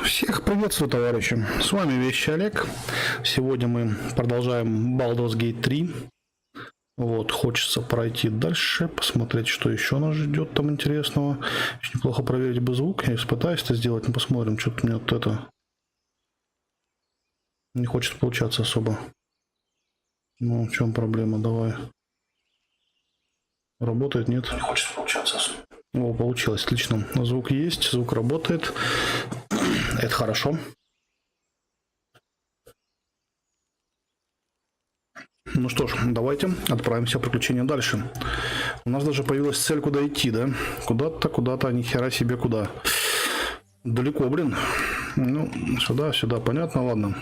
Всех приветствую, товарищи. С вами Вещи Олег. Сегодня мы продолжаем Baldur's Gate 3. Вот, хочется пройти дальше, посмотреть, что еще нас ждет там интересного. Еще неплохо проверить бы звук. Я пытаюсь это сделать, но посмотрим, что-то мне вот это не хочет получаться особо. Ну, в чем проблема? Давай. Работает, нет? Не хочет получаться особо. О, получилось, отлично. Звук есть, звук работает. Это хорошо. Ну что ж, давайте отправимся в приключения дальше. У нас даже появилась цель, куда идти, да? Куда-то, ни хера себе куда. Далеко, блин. Ну, сюда, понятно, ладно.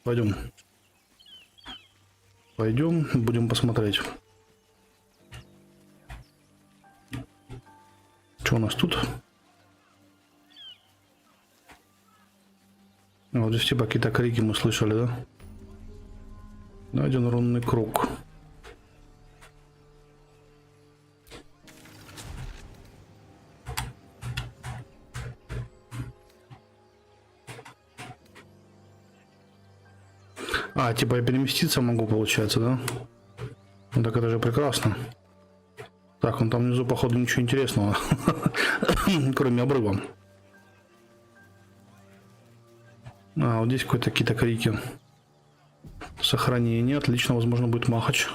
Пойдем. Пойдем, будем посмотреть. Что у нас тут? Вот здесь типа какие-то крики мы слышали, да? Найден рунный круг. А, типа я переместиться могу, получается, да? Ну так это же прекрасно. Так, ну там внизу, походу, ничего интересного. Кроме обрыва. А, вот здесь какие-то крики. Сохранение. Отлично, возможно, будет махач.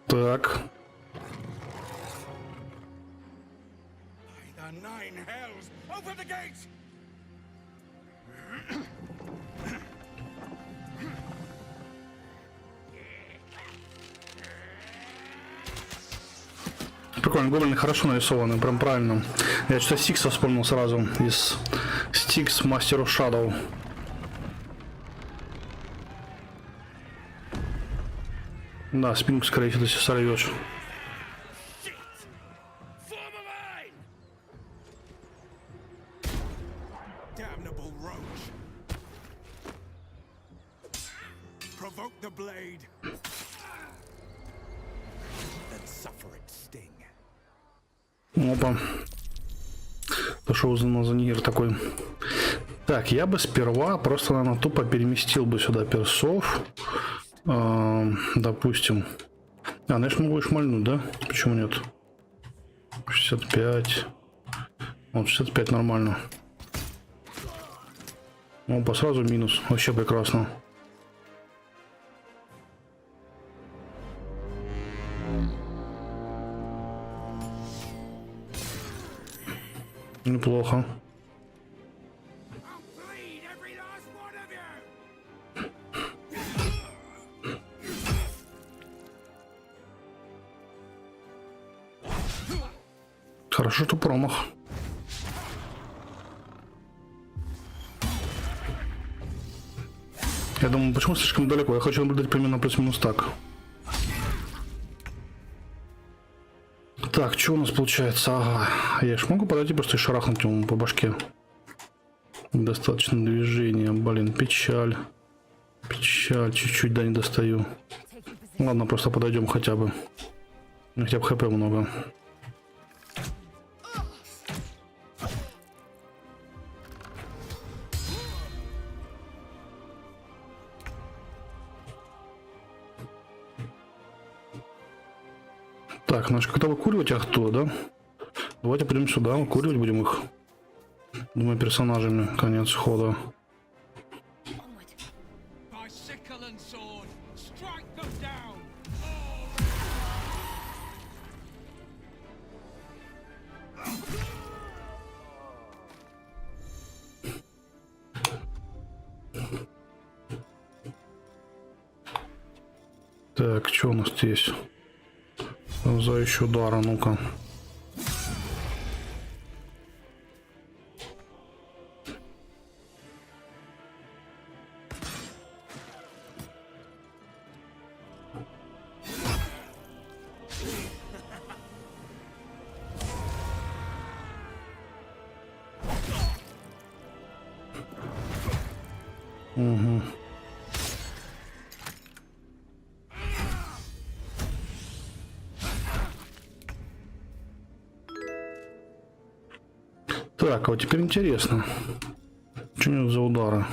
Так. Прикольно, гоблины хорошо нарисованы, прям правильно. Я что-то Стикса вспомнил сразу из Стикс Master of Shadow. Да, спинку, скорее всего, если сорвешь. Опа. Пошел за нир такой. Так, я бы сперва просто, наверное, тупо переместил бы сюда персов. Допустим. А, знаешь, могу и шмальнуть, да? Почему нет? 65. Вот, 65 нормально. Опа, сразу минус. Вообще прекрасно. Неплохо. Хорошо, что промах. Я думаю, почему слишком далеко? Я хочу наблюдать примерно плюс-минус так. Так, что у нас получается? Ага, я ж могу подойти просто и шарахнуть ему по башке. Достаточно движения, блин, печаль. Печаль, чуть-чуть, да, не достаю. Ладно, просто подойдем хотя бы. Хотя бы хп много. Так, наш как-то выкуривать ахту, да? Давайте пойдем сюда, выкуривать будем их. Думаю, персонажами. Конец хода. Так, что у нас здесь? Зающий удара, ну-ка. Угу. Так, а вот теперь интересно. Что у него за удары?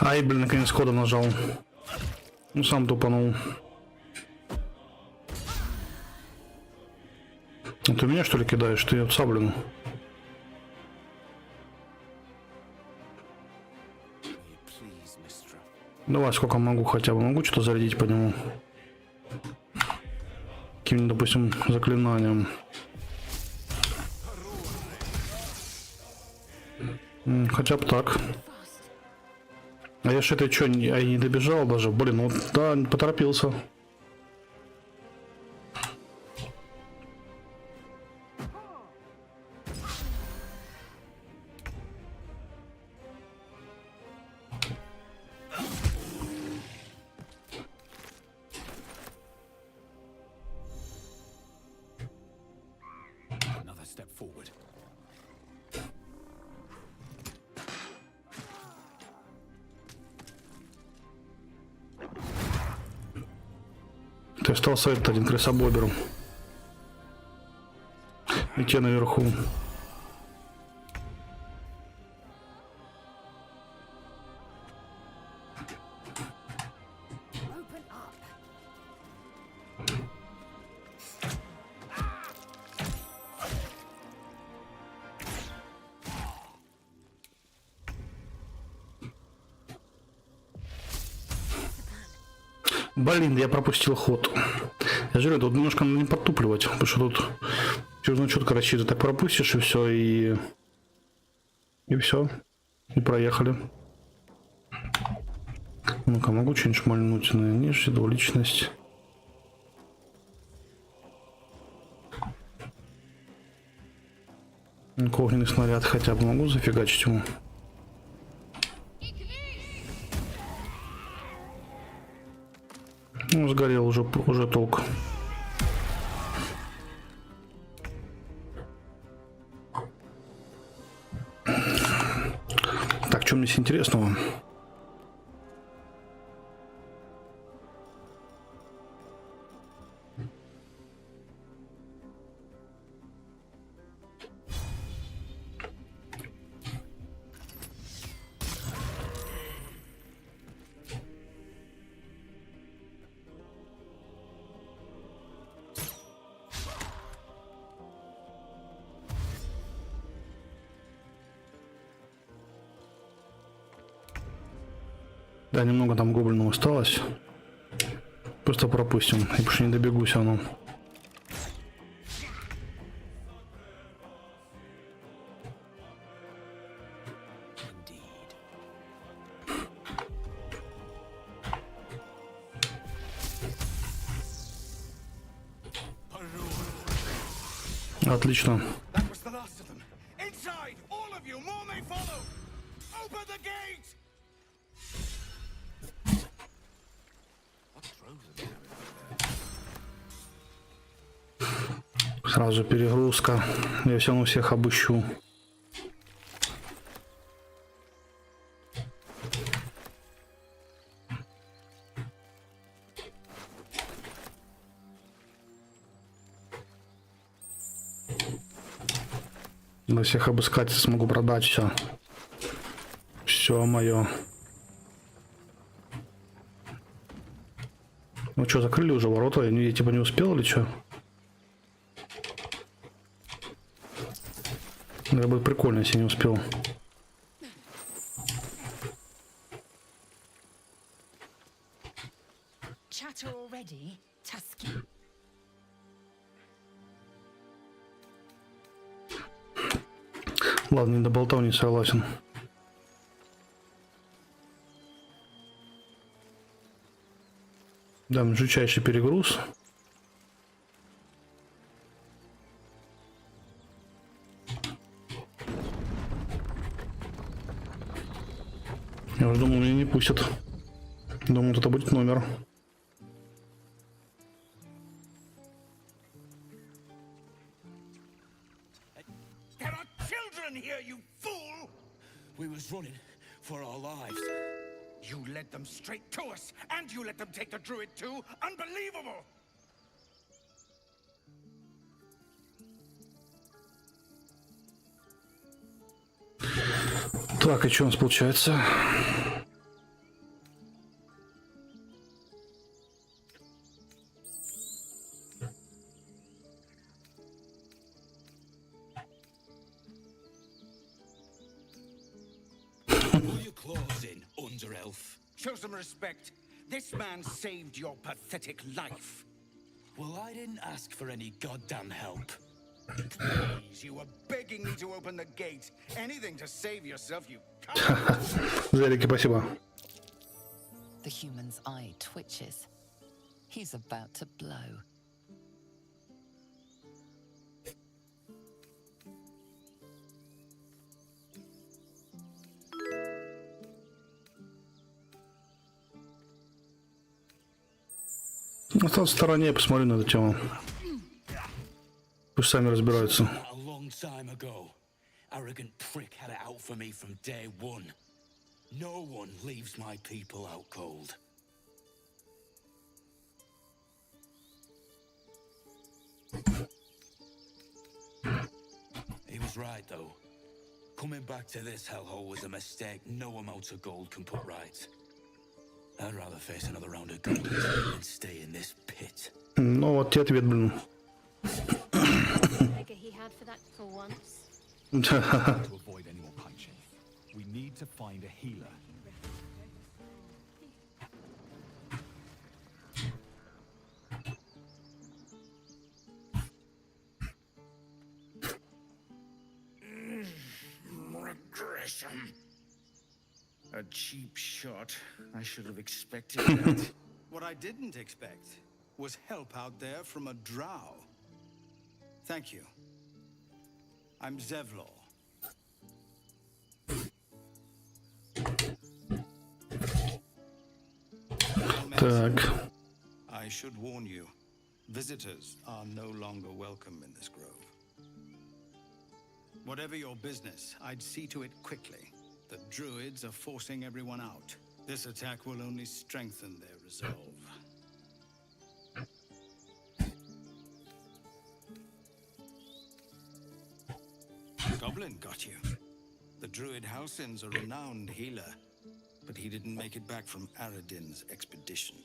Ай, блин, наконец кода нажал. Ну, сам тупанул. Ты меня, что ли, кидаешь? Ты отца, блин. Давай, сколько могу хотя бы. Могу что-то зарядить по нему. Каким-нибудь, допустим, заклинанием. Хотя бы так. А я ж это что, не добежал даже? Блин, ну да, поторопился. Ты остался этот один крысобобером. И те наверху. Блин, я пропустил ход. Я же говорю, тут немножко надо не подтупливать, потому что тут нужно четко рассчитывать. Так пропустишь и все, и все. И проехали. Ну-ка, могу что-нибудь шмальнуть на нижнюю двуличность. Огненный снаряд хотя бы могу зафигачить ему. Ну, сгорел уже толк. Так, что мне здесь интересного? Да, немного там гоблинов осталось. Просто пропустим. Я потому что не добегу все равно. Отлично. Сразу перегрузка. Я все равно всех обыщу. На всех обыскать смогу продать все. Все мое. Ну что, закрыли уже ворота? Я типа не успел или что? Это будет прикольно, если не успел. Ладно, не до болтов не согласен. Да, жутчайший перегруз. пустят. Думаю, это будет номер. We was running for our lives. You led them straight to us, and you let them take the druid too? Unbelievable! Так, и что у нас получается? Show some respect. This man saved your pathetic life. Well, I didn't ask for any goddamn help. Please, you were begging me to open the gate. Anything to save yourself, you can't. Зелики, спасибо. The human's eye twitches. He's about to blow. Остался в стороне, я посмотрю на эту тему. Пусть сами разбираются. A long time ago, arrogant prick had it out for me from day one. No one leaves my people out cold. He was right, though. Coming back to this hellhole was a mistake no amount of gold can put right. I'd rather face another round of gold than stay in this pit. Ну вот тебе ответ, блин. Figure he had for that for once. To avoid any more punching, we need to find a healer. Regression. A cheap shot. I should have expected that. What I didn't expect was help out there from a drow. Thank you. I'm Zevlor. Так. I should warn you, visitors are no longer welcome in this grove. Whatever your business, I'd see to it quickly. The druids are forcing everyone out. This attack will only strengthen their resolve. Goblin got you. The druid Halsin's a renowned healer, but he didn't make it back from Aradin's expedition.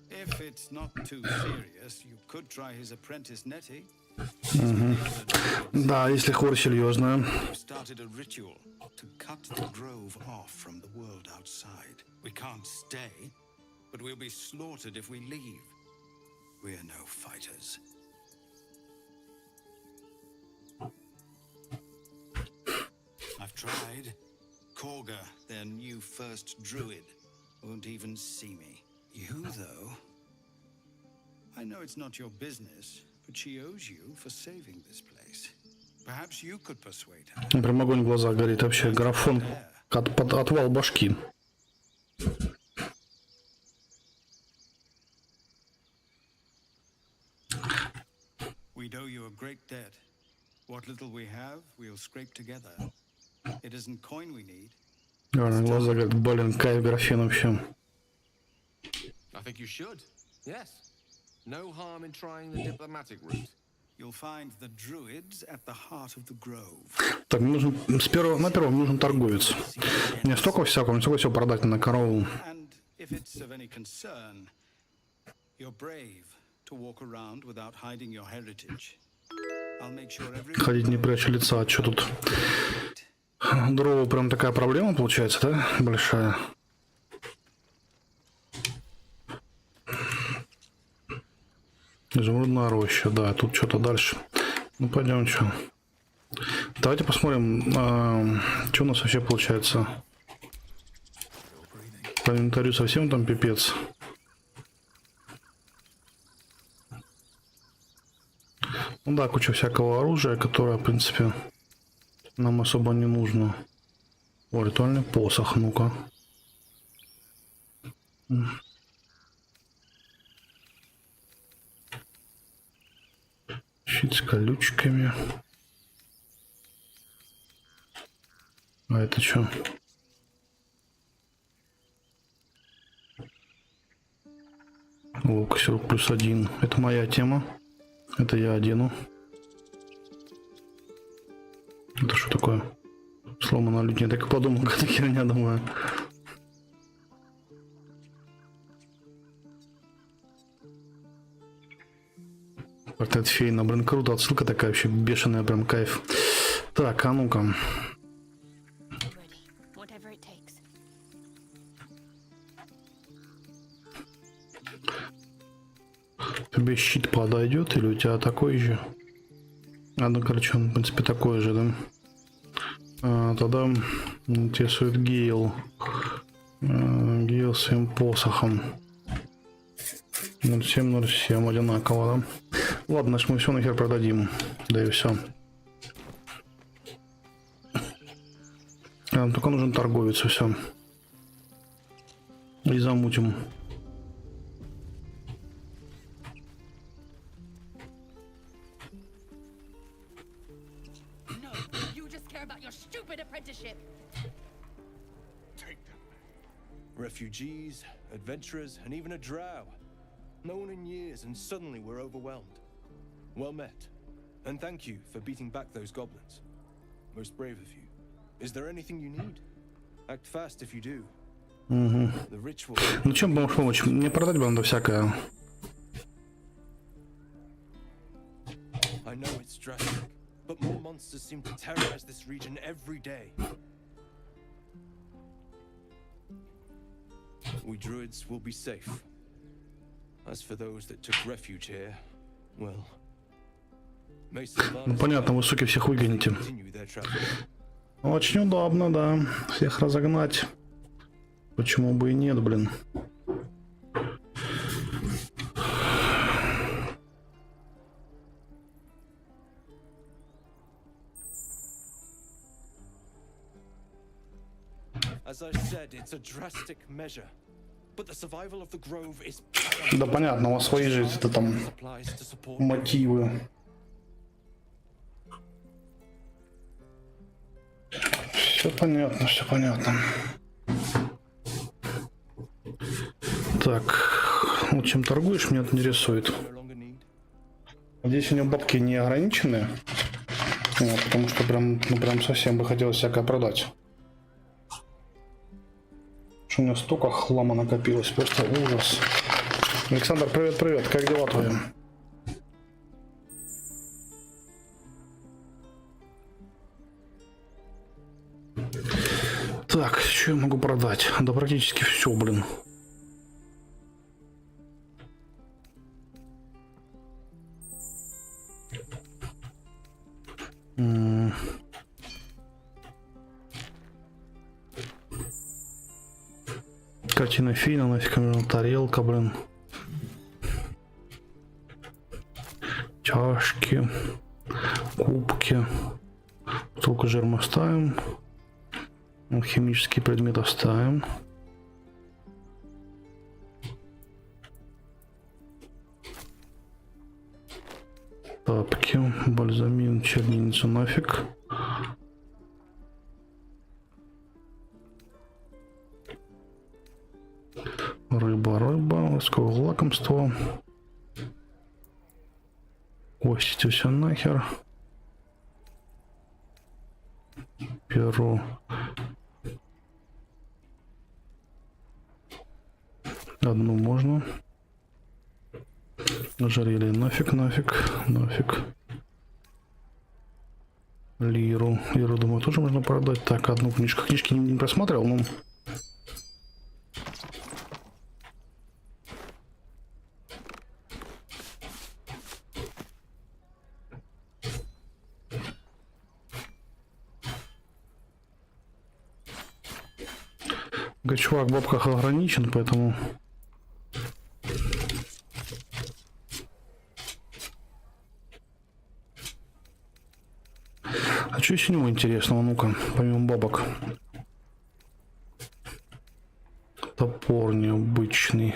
If it's not too serious, you could try his apprentice Nettie. Да, если хворь серьезная. Started a ritual to cut the grove off from the world outside. We can't stay, but we'll be slaughtered if we leave. We're no fighters. I've tried. Korga, their new first druid, won't even see me. You, though, I know it's not your business, but she owes you for saving this place. Perhaps you could persuade her. Прям огонь в глазах горит. Вообще графон под отвал башки. We owe you a great debt. What little we have, we'll scrape together. It isn't coin we need. Глаза горят. Блин, кайф графен вообще. I think you should. Yes. No harm in trying the diplomatic route. You'll find the druids at the heart of the grove. Так, мне нужен на первом нужен торговец. Мне столько всякого, мне столько всего продать на корову. And if it's of any concern, you're brave to walk around without hiding your heritage. I'll make sure everyone... Ходить не пряча лица, а что тут? Дрова прям такая проблема получается, да? Большая. Изумрудная роща, да, тут что-то дальше. Ну пойдем, что. Давайте посмотрим, что у нас вообще получается. По инвентарю совсем там пипец. Ну да, куча всякого оружия, которое, в принципе, нам особо не нужно. О, ритуальный посох, ну-ка. Щит с колючками. А это что? Лук, сироп +1. Это моя тема. Это я одену. Это что такое? Сломанная людь. Я так и подумал, какая херня, думаю. Портрет фейна. Блин, круто. Отсылка такая вообще бешеная. Прям кайф. Так, а ну-ка. Ready. Whatever it takes. Тебе щит подойдет или у тебя такой же? А, ну, короче, он, в принципе, такой же, да? Тогда интересует Гейл. Гейл своим посохом. 0707 одинаково, да? Ладно, значит, мы все нахер продадим. Да и все. Нам только нужен торговец, и все. И замутим. No, you just care about your stupid apprenticeship. Take them. Refugees, adventurers, and even a drow. No one in years, and suddenly we're overwhelmed. Well met. And thank you for beating back those goblins. Most brave of you. Is there anything you need? Act fast if you do. The ritual... Ну чем бы помочь? Мне продать бы надо всякое. I know it's drastic, but more monsters seem to terrorize this region every day. We druids will be safe. As for those that took refuge here, well... Ну понятно, вы, суки, всех выгоните. Очень удобно, да. Всех разогнать. Почему бы и нет, блин. Да понятно, у вас свои же это там мотивы. Все понятно, все понятно. Так, ну чем торгуешь, меня это интересует. Здесь у него бабки не ограничены. Вот, потому что прям, ну, прям совсем бы хотелось всякое продать. Что у меня столько хлама накопилось, просто ужас. Александр, привет, привет, как дела твои? Так, что я могу продать? Да практически все, блин. Картина Фина, нафиг, тарелка, блин. Чашки, кубки. Только жир мы ставим. Химический предмет оставим. Тапки, бальзамин, чернильницу нафиг. Рыба, ласковое лакомство. Кости все нахер. Перо. Одну можно. Ожерелье нафиг. Лиру, думаю, тоже можно продать. Так, одну книжку. Книжки не просматривал, но... Чувак в бабках ограничен, поэтому... А что еще него интересного? Ну-ка, помимо бабок. топор необычный.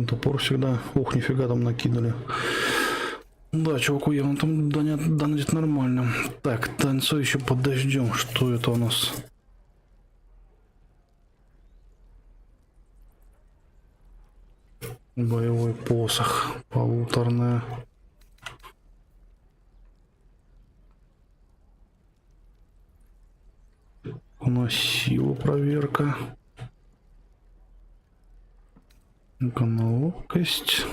Топор всегда... Ух, нифига там накинули. Да, чуваку явно там донатит нормально. Так, танцующий под дождем. Что это у нас? Боевой посох. Полуторная. На силу проверка. Ну-ка, на ловкость.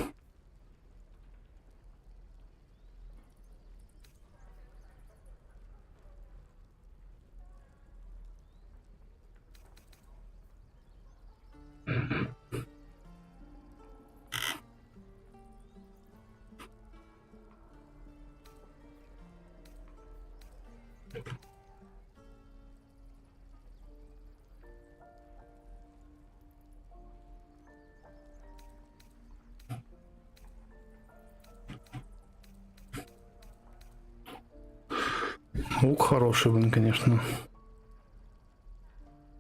Лук хороший, блин, конечно.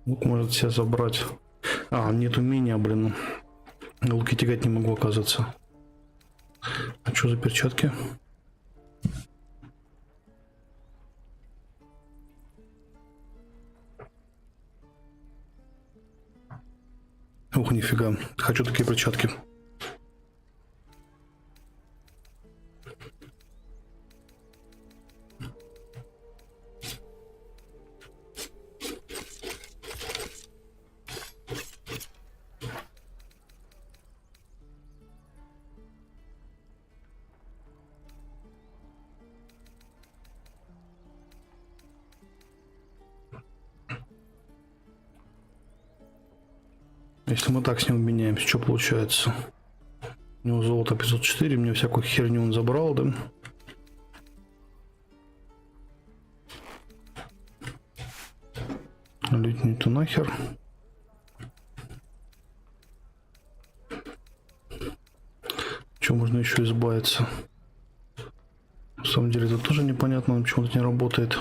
Лук может себя забрать. А, нет умения, блин. Луки тягать не могу, оказывается. А что за перчатки? Ух, нифига. Хочу такие перчатки. Если мы так с ним обменяемся, что получается? У него золото 504, мне всякую херню он забрал, да? Летний-то нахер. Что можно еще избавиться? На самом деле это тоже непонятно, почему тут не работает.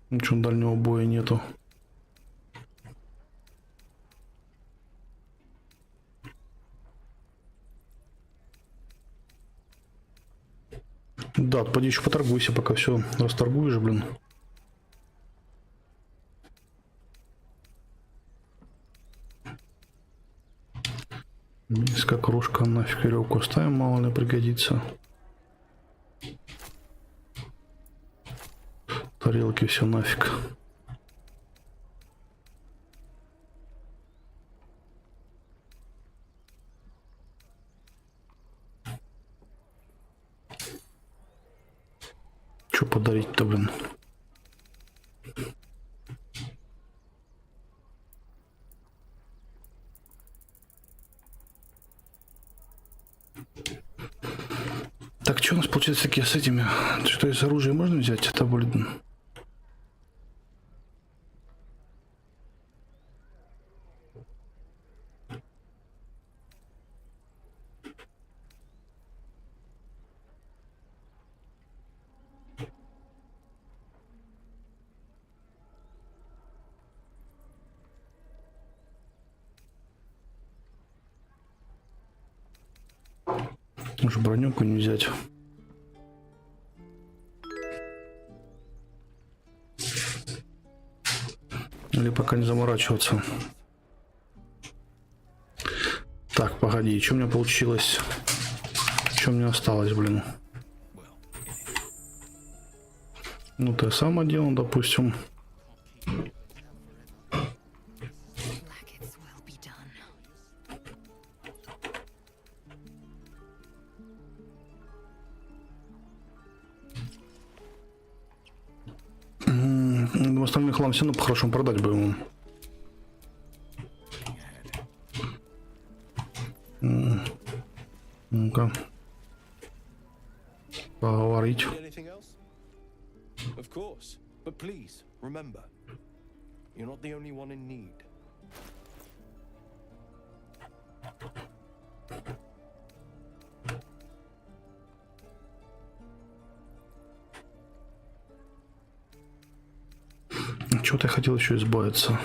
Ничего дальнего боя нету. Да, поди еще поторгуйся, пока все расторгуешь, блин. Низкая кружка, нафиг веревку оставим, мало ли пригодится. Тарелки все нафиг. Что подарить-то, блин? Так, что у нас получается такие с этими? Что из оружия можно взять? Это, блин... Может, бронюку не взять. Или пока не заморачиваться. Так, погоди, что у меня получилось? Что мне осталось, блин? Ну, ты сам одел, допустим. Остальный хлам все равно по-хорошему продать бы ему. Ну-ка. Поговорить. Of course, but please remember, you're not the only one in need. чего-то я хотел еще избавиться.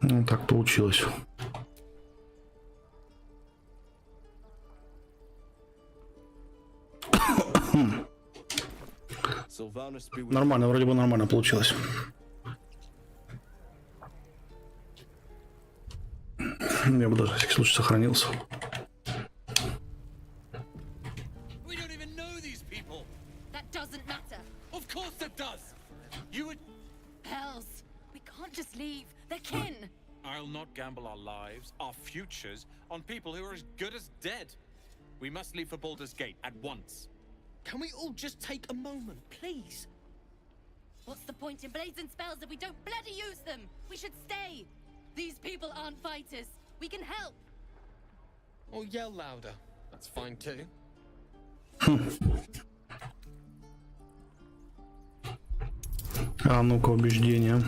Ну, так получилось. Нормально, вроде бы нормально получилось. Я бы даже на всякий случай сохранился. We don't even know these people. That doesn't matter. Of course it does. You would. Hells, we can't just leave. They're kin. I'll not gamble our lives, our futures, on people who are as good as dead. We must leave for Baldur's Gate at once. Can we all just take a moment, please? What's the point in blazing spells if we don't bloody use them? We should stay. These people aren't fighters. We can help. Or yell louder. That's fine too. А ну-ка, убеждение.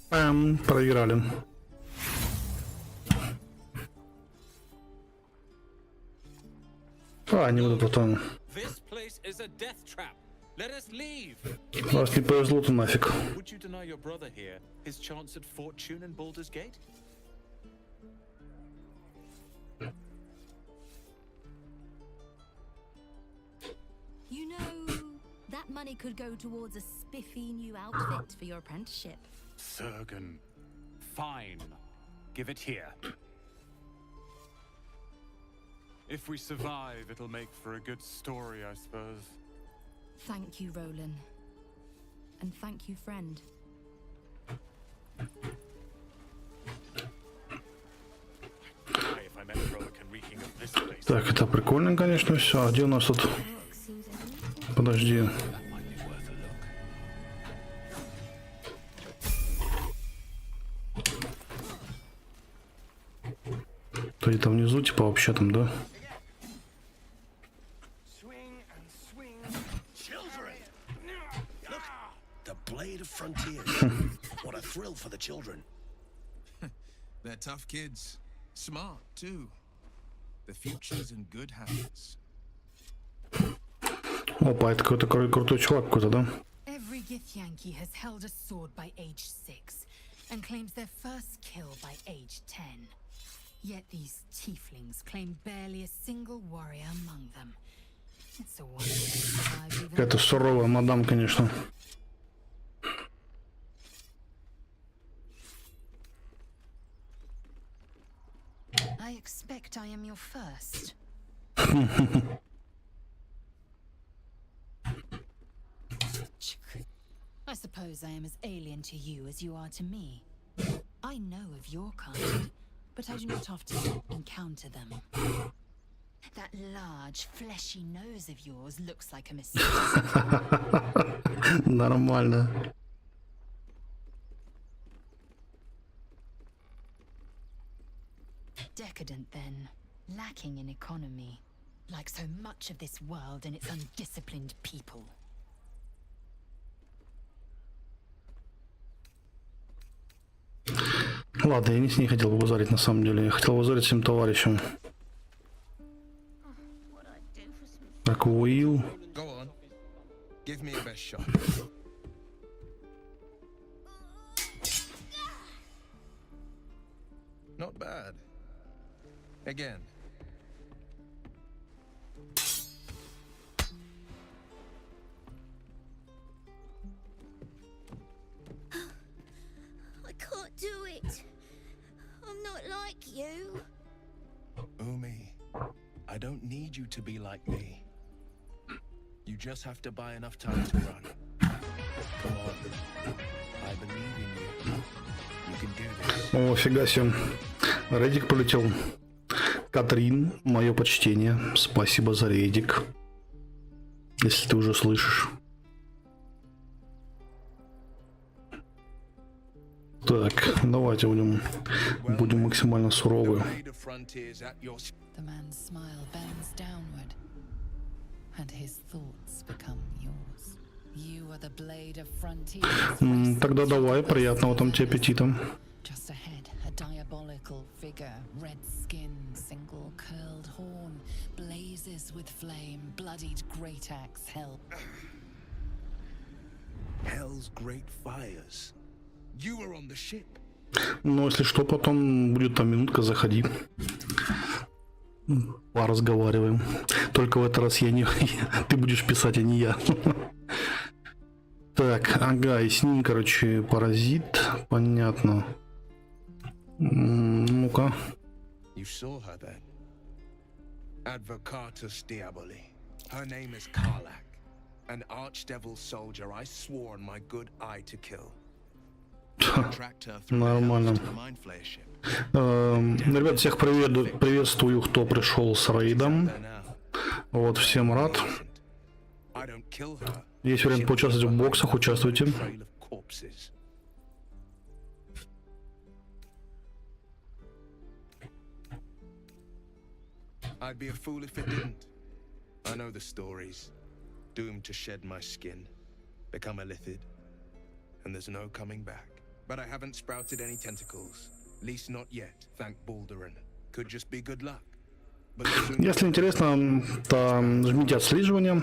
Проиграли. А, не вот это он. This place is a death trap. Let us leave. Раз не повезло, то нафиг. Would you deny your brother here his chance at fortune in Baldur's Gate? You know, that money could go towards a spiffy new outfit for your apprenticeship. Surgeon. Fine. Give it here. If we survive, it'll make for a good story, I suppose. Thank you, Roland. And thank you, friend. If I met a Rowan reeking of this place. Так, это прикольно, конечно, все. А где у нас тут? Подожди. То где-то внизу, типа, вообще там, да? Blade of frontiers. What a thrill for the children. They're tough kids. Smart, too. The future's in good hands. Опа, это какой-то крутой чувак какой-то, да? Every Githyanki has held a sword by age 6 and claims their first kill by age 10. Yet these tieflings claim barely a single warrior among them. It's a wonder they survive even. Какая-то суровая мадам, конечно. I expect I am your first. I suppose I am as alien to you as you are to me. I know of your kind, but I do not often encounter them. That large, fleshy nose of yours looks like a mistake. Нормально. Decadent, then, lacking in economy, like so much of this world and its undisciplined people. Ладно, я не хотел бы базарить на самом деле. Я хотел базарить всем товарищам. Так, Уилл. Go on. Give me your best shot. Not bad. Again. I can't do it. I'm not like you. Umi, I don't need you to be like me. You just have to buy enough time to run. Come on. I believe in you. You can do this. О, фига себе. Рейдик полетел. Катрин, мое почтение. Спасибо за рейдик. Если ты уже слышишь. Так, давайте будем максимально суровы. The man's smile bends downward, and his thoughts become yours. You are the blade of frontiers. Тогда давай, приятного там тебе аппетита. Just ahead, a diabolical figure, red skin, single curled horn, blazes with flame, bloodied great axe held. Hell's great fires. You were on the ship. Ну, если что, потом будет там минутка, заходи. Поразговариваем. Только в этот раз ты будешь писать, а не я. Так, ага, и с ним, короче, паразит. Понятно. Ну-ка. You saw her then. Advocatus Diaboli. Her name is Karlak, an archdevil soldier I swore on my good eye to kill. Нормально. Ребят, всех приветствую, кто пришел с рейдом. Вот, всем рад. Есть вариант поучаствовать в боксах, участвуйте. I'd be a fool if it didn't. I know the stories. Doomed to shed my skin, become a lithid, and there's no coming back. But I haven't sprouted any tentacles. At least not yet, thank Baldur. Could just be good luck. Если интересно, то жмите отслеживание.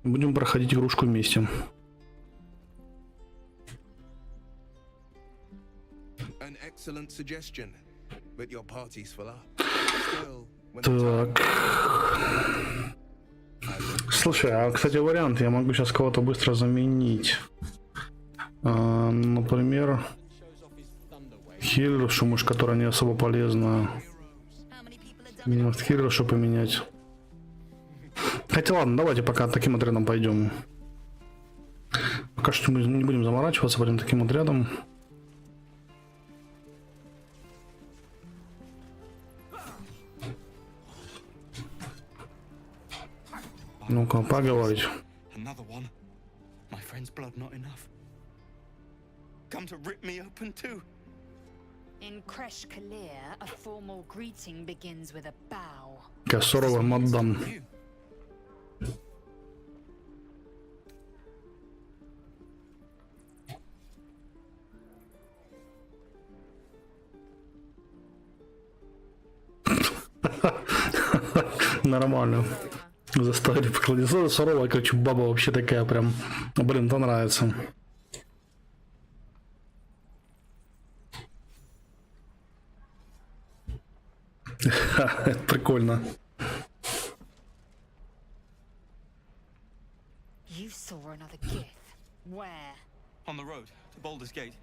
Будем проходить игрушку вместе. An excellent suggestion, but your party's full up. Так. Слушай, а, кстати, вариант. Я могу сейчас кого-то быстро заменить. Например, хиллершу, может, которая не особо полезна. Может, хиллершу поменять. Хотя ладно, давайте пока таким отрядом пойдем. Пока что мы не будем заморачиваться, пойдем таким отрядом. Ну-ка, поговорить. Какая суровая мадам. Нормально. Заставили поклониться. Суровая, короче, баба вообще такая прям. Блин, то нравится. Это прикольно. You saw another gift. Where? On the road to Baldur's Gate,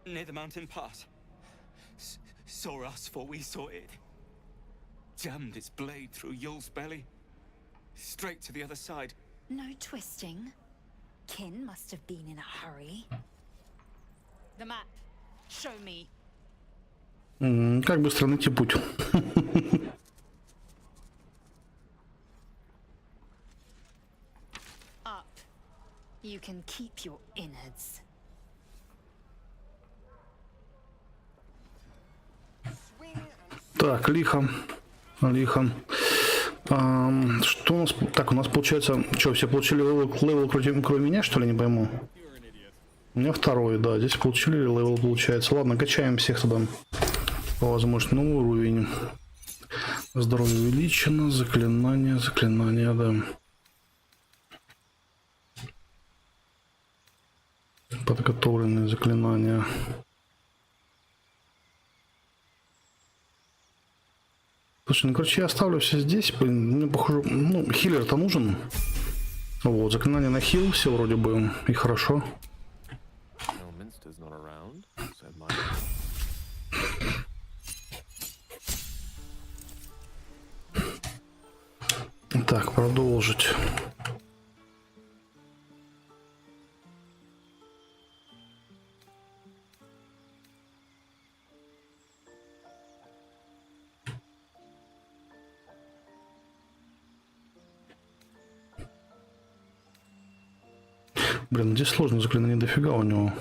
near the mountain pass. Saw us, for we saw it. Jammed its blade through Yul's belly, straight to the other side. No twisting. Kin must have been in a hurry. The map. Show me. Как быстро найти путь? Up. You can keep your innards. Так, лихо. Лихо. Что у нас? Так, у нас получается... Что, все получили левел кроме меня, что ли? Не пойму. У меня второй, да. Здесь получили левел, получается. Ладно, качаем всех тогда. По возможности новый уровень. Здоровье увеличено. Заклинание, да. Подготовленные заклинания. Слушай, ну, короче, я оставлю все здесь. Мне, похоже, ну, хиллер-то нужен. Вот, заклинание на хил, все вроде бы и хорошо. Так, продолжить. Блин, здесь сложно заклинание дофига у него.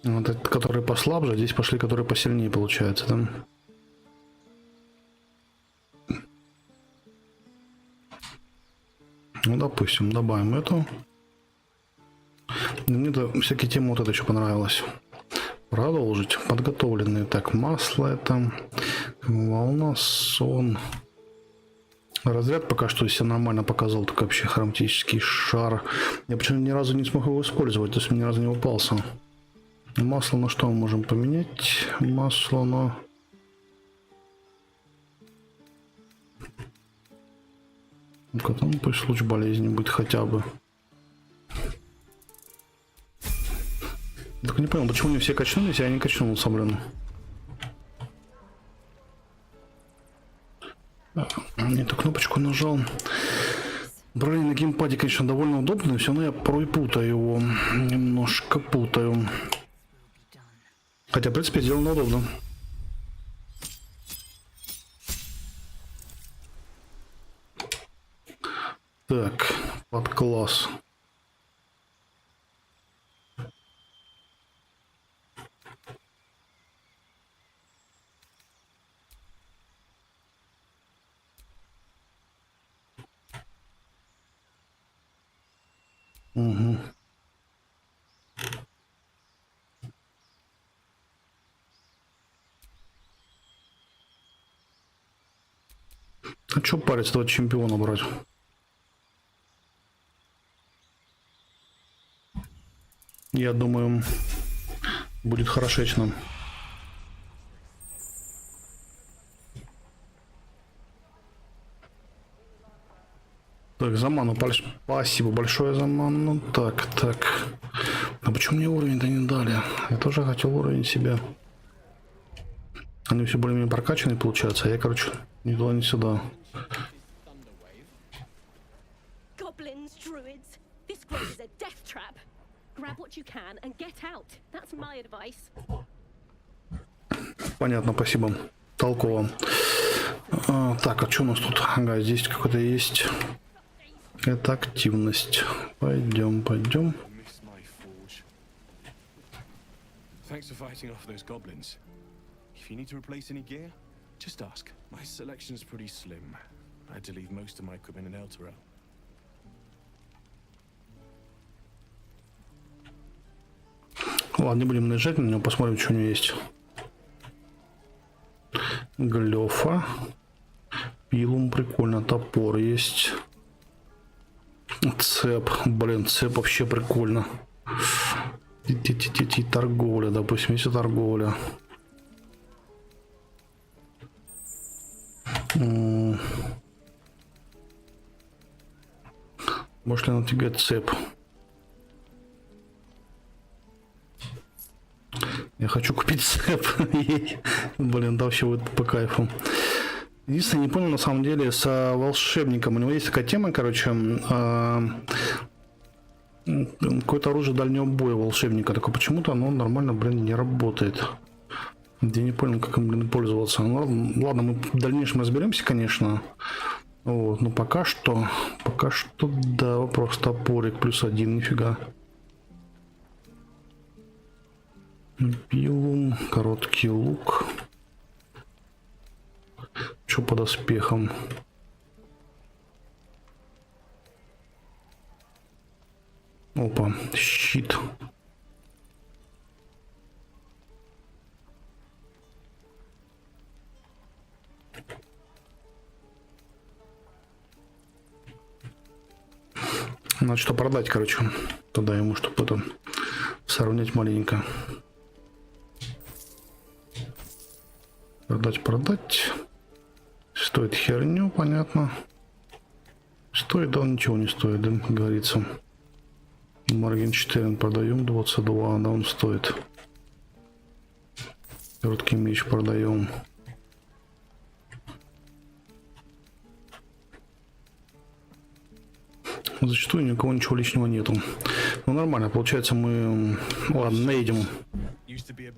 Вот этот, которые послабже, а здесь пошли, которые посильнее, получается, да? Ну, допустим, добавим эту. Мне-то всякие темы вот это еще понравилось. Продолжить. Подготовленные. Так, масло это. Волна, сон. Разряд пока что себя нормально показал. Так вообще хроматический шар. Я почему ни разу не смог его использовать. То есть ни разу не упался. Масло на что мы можем поменять? Масло на... Ну-ка там пусть случай болезни будет хотя бы. Только не понял, почему не все качнулись, а я не качнулся, блин. Не эту кнопочку нажал. Управление на геймпаде, конечно, довольно удобно, но все равно я порой путаю его. Немножко путаю. Хотя, в принципе, сделано удобно. Так, под класс. Угу. А чё париться, этого чемпиона брать? Я думаю, будет хорошечно. Так, за ману, спасибо большое за ману. Так. А почему мне уровень-то не дали? Я тоже хотел уровень себе. Они все более-менее прокачанные, получается, а я, короче, ни туда, ни сюда. Понятно, спасибо. Толково. Так, а что у нас тут? Ага, здесь какой-то есть. Это активность. Пойдем. Thanks for fighting off those goblins. If you need to replace any gear, just ask. My selection's pretty slim. I had to leave most of my equipment in Elturel. Ладно, не будем наезжать на него, посмотрим, что у него есть. Глёфа. Пилум, прикольно. Топор есть. Цеп. Блин, цеп вообще прикольно. Торговля, допустим, если торговля. Может ли натягать цеп? Я хочу купить цеп. Блин, да вообще вот по кайфу. Единственное, не понял на самом деле с волшебником. У него есть такая тема, короче, какое-то оружие дальнего боя волшебника. Только почему-то оно нормально, блин, не работает. Я не понял, как им, блин, пользоваться. Ну, ладно, мы в дальнейшем разберемся, конечно. Вот, но пока что, да, вопрос топорик +1, нифига. Пилум, короткий лук. Что по доспехам? Опа, щит. Надо что продать, короче. Тогда ему, чтобы это сравнять маленько. Продать. Стоит херню, понятно. Стоит, да, ничего не стоит, да, как говорится. Моргенштерн продаем 22, да, он стоит. Короткий меч продаем. Зачастую никого ничего лишнего нету. Ну нормально, получается мы... Ладно, наедем.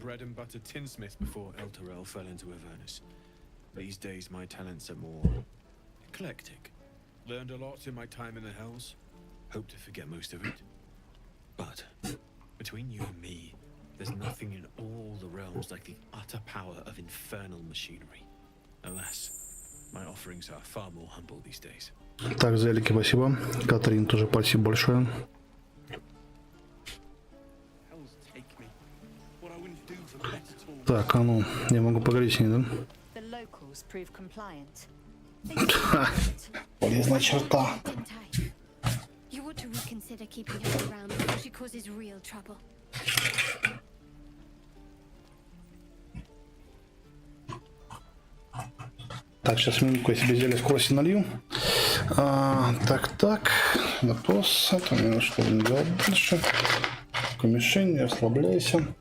bread and butter tinsmith before El Terrell fell into Avernus. These days my talents are more eclectic. Learned a lot in my time in the Hells. Hope to forget most of it. But between you and me, there's nothing in all the realms like the utter power of infernal machinery. Alas, my offerings are far more humble these days. Так, зелики, спасибо. Катрин, тоже спасибо большое. Так, а ну, я могу поговорить с ней, да? Полезная черта. Так, сейчас минутку я себе зелье скорости налью. Так. Допрос. Это мне что не делать дальше. Мишень, не расслабляйся.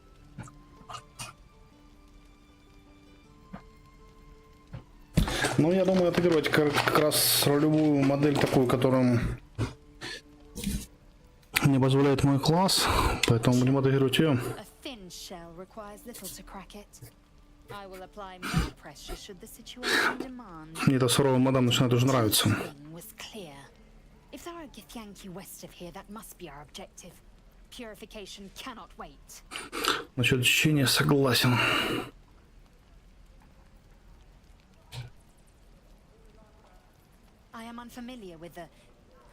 Ну, я думаю, отыгрывать как раз ролевую модель такую, которую не позволяет мой класс. Поэтому будем отыгрывать ее. Мне эта суровая мадам начинает уже нравиться. Насчет чтения согласен. I am unfamiliar with the,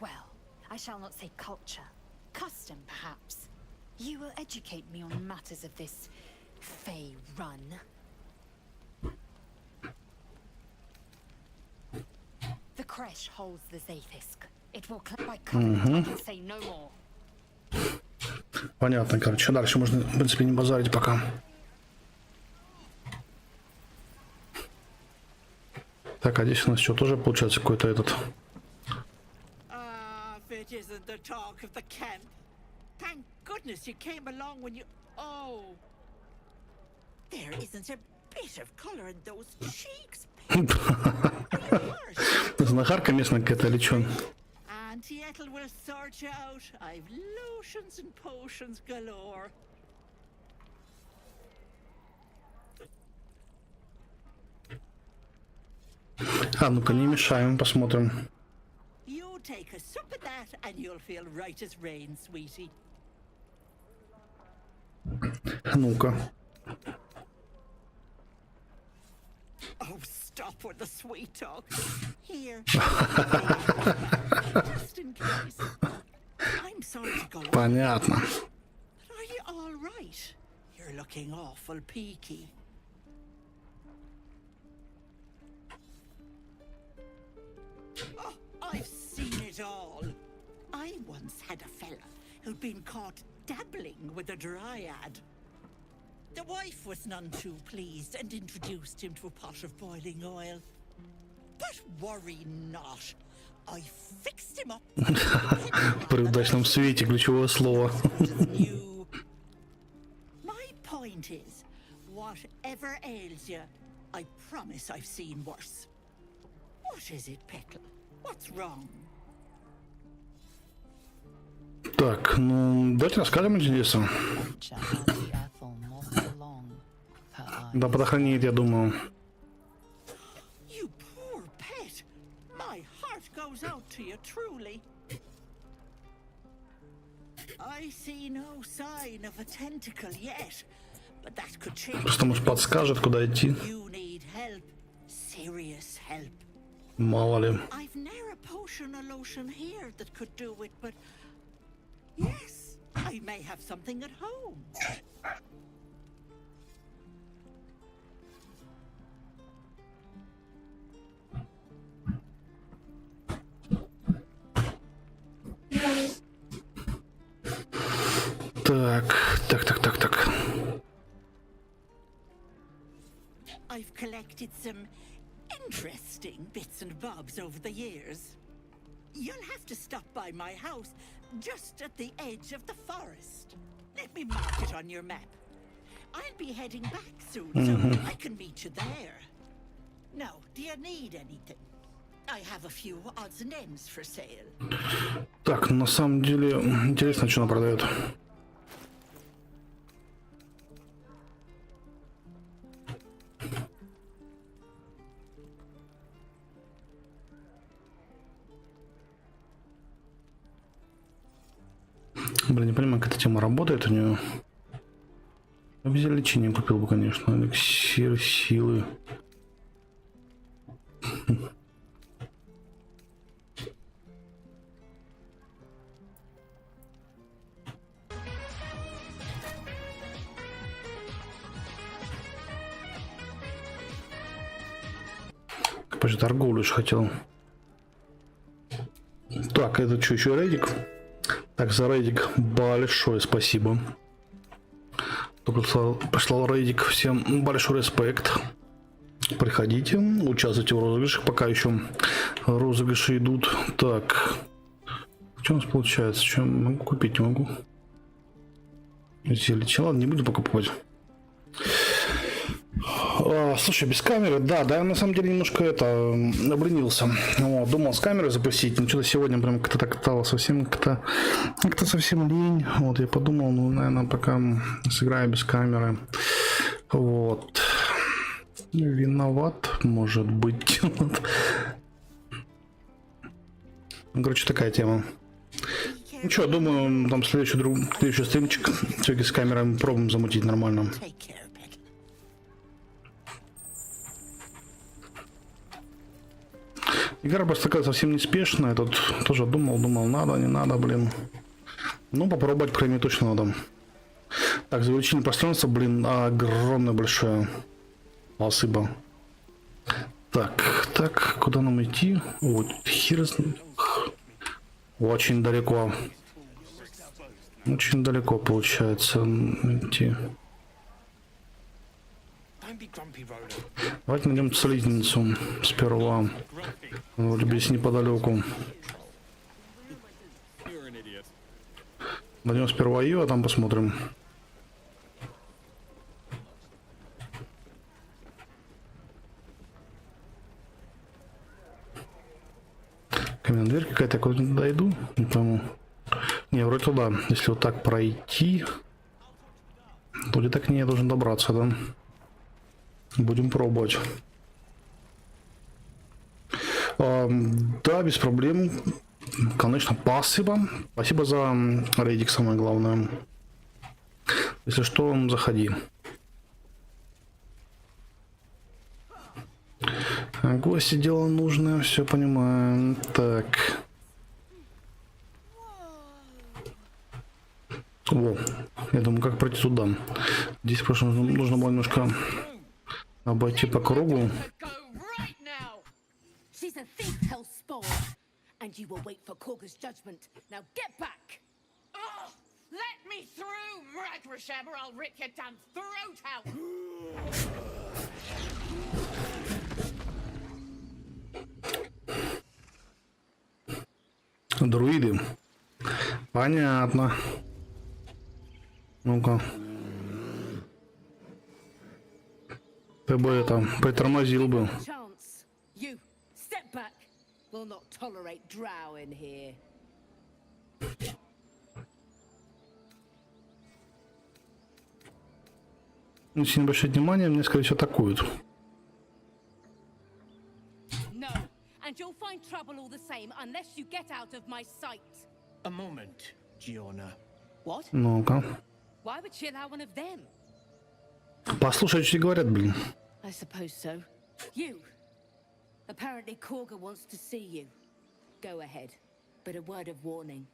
well, I shall not say culture, custom perhaps. You will educate me on matters of this Fey run. The creche holds the Zayfisk. It will claim by covenant. I can say no more. Понятно, короче, дальше можно, в принципе, не базарить пока. Так, а здесь у нас что, тоже получается какой-то этот... Знахарка местная какая-то или чё? А, ну-ка, не мешаем, посмотрим. Ну-ка. Oh, stop with the sweet talk. Here. Just in case. I'm sorry to go on. Понятно. But are you all right? You're looking awful peaky. Oh, I've seen it all. I once had a fella who'd been caught dabbling with a dryad. The wife was none too pleased and introduced him to a pot of boiling oil. But worry not. I fixed him up. При удачном свете ключевое слово. My point is, whatever ails you, I promise I've seen worse. What is it, Pickle? What's wrong? Так, ну, давайте расскажем интересно. Да, подохранит, я думаю. You poor pet. My heart goes out to you truly. I see no sign of a tentacle yet, but that could change. Просто, может, подскажет, куда идти. You need help. Serious help. Мало ли. I've ne'er a potion or lotion here that could do it, but yes, I may have something at home. Так. I've collected some interesting bits and bobs over the years. You'll have to stop by my house just at the edge of the forest. Let me mark it on your map. I'll be heading back soon, so I can meet you there. Now, do you need anything? I have a few odds and ends for sale. Так, на самом деле, интересно, что она продает. Блин, не понимаю, как эта тема работает у нее. Обезьян лечение купил бы, конечно. Эликсир силы. Почти торговлю же хотел. Так, это что, еще рейдик? Так, за рейдик большое спасибо. Кто прислал рейдик, всем большой респект. Приходите, участвуйте в розыгрышах, пока еще розыгрыши идут. Так, что у нас получается? Что могу купить? Не могу. Зелье, ладно, не буду покупать. Слушай, без камеры, да, я на самом деле немножко обленился. Вот, думал с камерой запустить, но что-то сегодня прям как-то так стало совсем как-то совсем лень. Вот, я подумал, ну, наверное, пока сыграю без камеры. Вот. Виноват, может быть. Короче, такая тема. Ну что, думаю, там следующий стримчик все-таки с камерой пробуем замутить нормально. Игра просто такая совсем неспешная. Тут тоже думал, надо, не надо, блин. Ну, попробовать, по крайней мере, точно надо. Так, за увеличение пространства, блин, огромное большое. Спасибо. Так, куда нам идти? Вот, хер. Очень далеко. Очень далеко получается идти. Давайте найдем целительницу сперва. Вроде бы здесь неподалеку. Найдем сперва ее, а там посмотрим. Каменная дверь какая-то, я куда-то дойду, не пойму. Не, вроде туда. Если вот так пройти, то где-то к ней я должен добраться, да? Будем пробовать. Да, без проблем. Конечно, спасибо. Спасибо за рейдик, самое главное. Если что, заходи. Гости дело нужное, все понимаю. Так. О, я думаю, как пройти туда. Здесь просто нужно было немножко обойти по кругу. Друиды. Понятно. Ну-ка. Ты бы это притормозил бы. Если не обращать внимания, мне, скорее всего, атакуют. And you'll find trouble all the same unless you get out of my sight. A moment, Giona. What? Ну-ка. Why would she allow one of them? Послушай, что говорят, блин. I suppose so. You. Apparently Korga wants to see you. Go ahead. But a word of warning.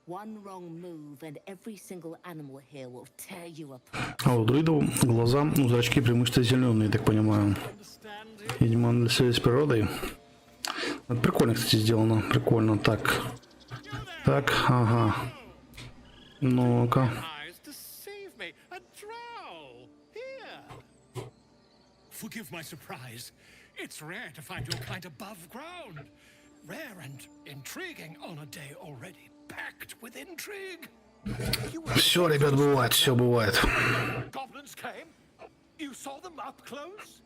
One wrong move and every single animal here will tear you apart. А у друидов глаза, зрачки преимущественно зеленые, я так понимаю. Видимо, для связи с природой. Это прикольно, кстати, сделано. Прикольно. Так. Так, ага. Ну-ка. Forgive my surprise. It's rare to find your kind above ground. Rare and intriguing on a day already packed with intrigue. Все, ребят, бывает, все бывает. Goblins came. You saw them up close?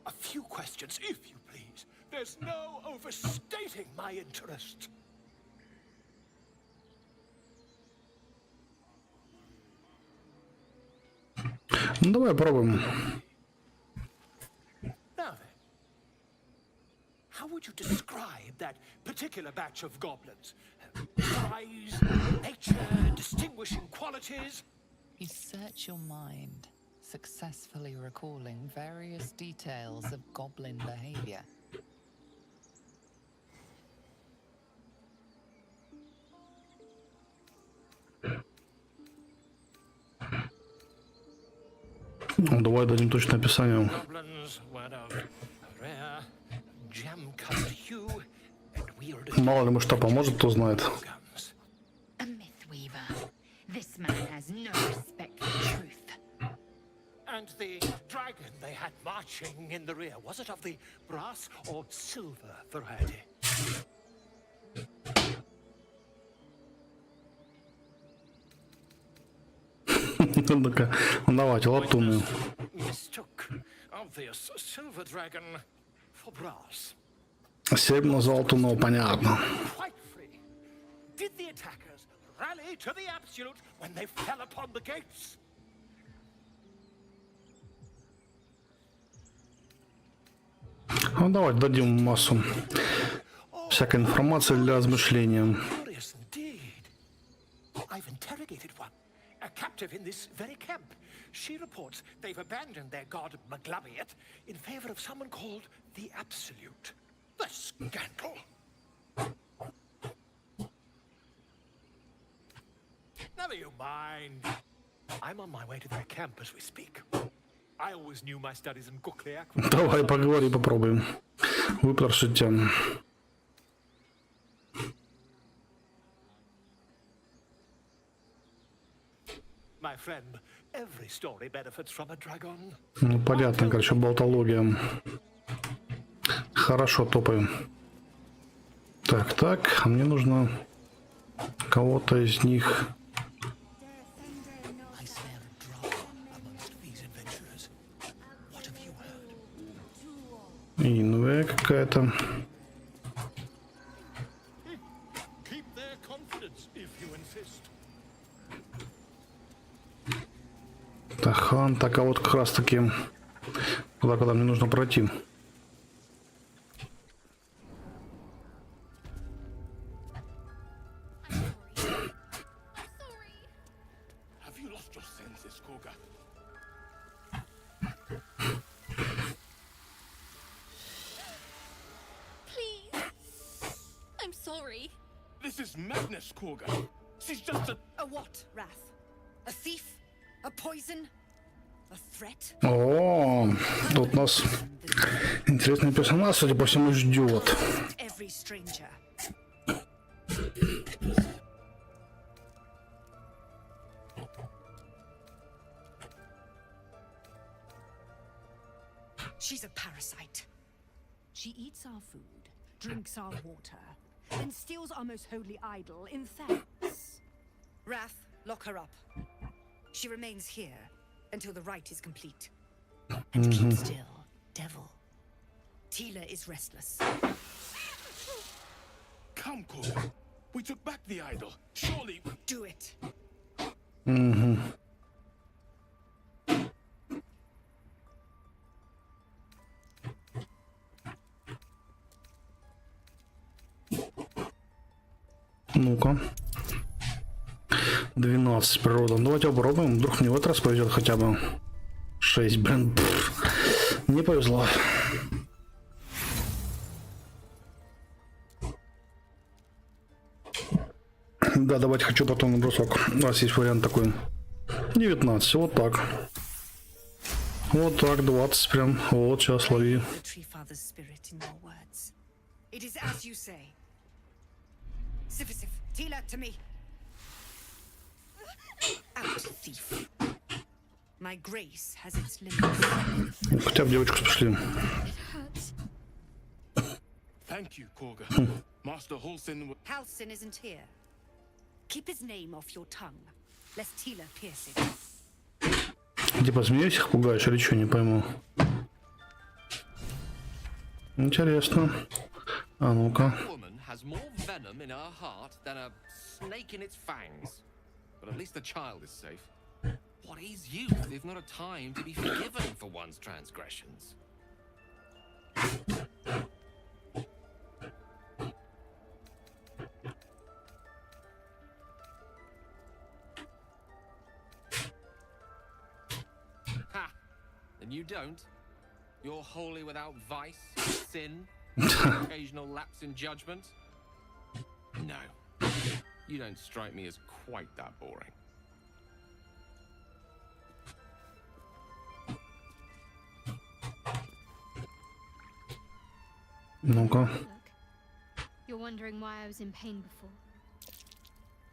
A few questions, if you please. There's no overstating my interest. Ну, давай попробуем. Now then, how would you describe that particular batch of goblins? Size, nature, distinguishing qualities. You search your mind, successfully recalling various details of goblin behavior. Ну, давай дадим точное описание. Мало ли, может, что поможет, кто знает. A mythweaver. This man has no respect for truth. And the dragon they had marching in the rear, was it of the brass or silver variety? Ну-ка, давайте, латунную. Mistook obvious silver dragon for brass. Серебро назвал латунного, понятно. Quite free. Did the attackers rally to the absolute when they fell upon the gates? Ну, давайте дадим массу всякой информации для размышления. Curious indeed. I've interrogated one, a captive in this very camp. She reports they've abandoned their god Maglabiet in favor of someone called the Absolute. The scandal! Never you mind. I'm on my way to their camp as we speak. I always knew my studies in Kukliak. Давай поговори, попробуем. Выпрошить тебя. My friend, every story benefits from a dragon. Ну, понятно, короче, болтология. Хорошо, топаем. Так, а мне нужно кого-то из них. Инве какая-то. Keep their confidence if you insist. Тахан, так, а вот как раз таки туда, куда мне нужно пройти. Have you lost your senses, Koga? Please. I'm sorry. This is madness, Koga. She's just A what, Wrath? A thief? A poison? A threat? О, тут нас интересный персонаж, судя по всему, ждет. Every stranger. She's a parasite. She eats our food, drinks our water, and steals our most holy idol in thanks. Wrath, lock her up. She remains here until the rite is complete. And keep still, devil. Tila is restless. Come, Koga. We took back the idol. Surely. Do it. Ну-ка. 12 природа. Давайте попробуем. Вдруг мне в этот раз повезет хотя бы 6, блин. Не повезло. Да, давайте хочу потом на бросок. У нас есть вариант такой. 19. Вот так. Вот так, 20 прям. Вот, сейчас лови. Хотя бы девочку спасли. Thank you, Koga. Master Halsin. Halsin isn't here. Keep his name off your tongue, lest Tila pierce it. Типа змеюсь их пугаешь или что, не пойму. Интересно. А ну-ка. Has more venom in her heart than a snake in its fangs. But at least the child is safe. What is youth if not a time to be forgiven for one's transgressions? And you don't? You're wholly without vice, sin, occasional lapse in judgment? No. You don't strike me as quite that boring. Ну-ка. You're wondering why I was in pain before.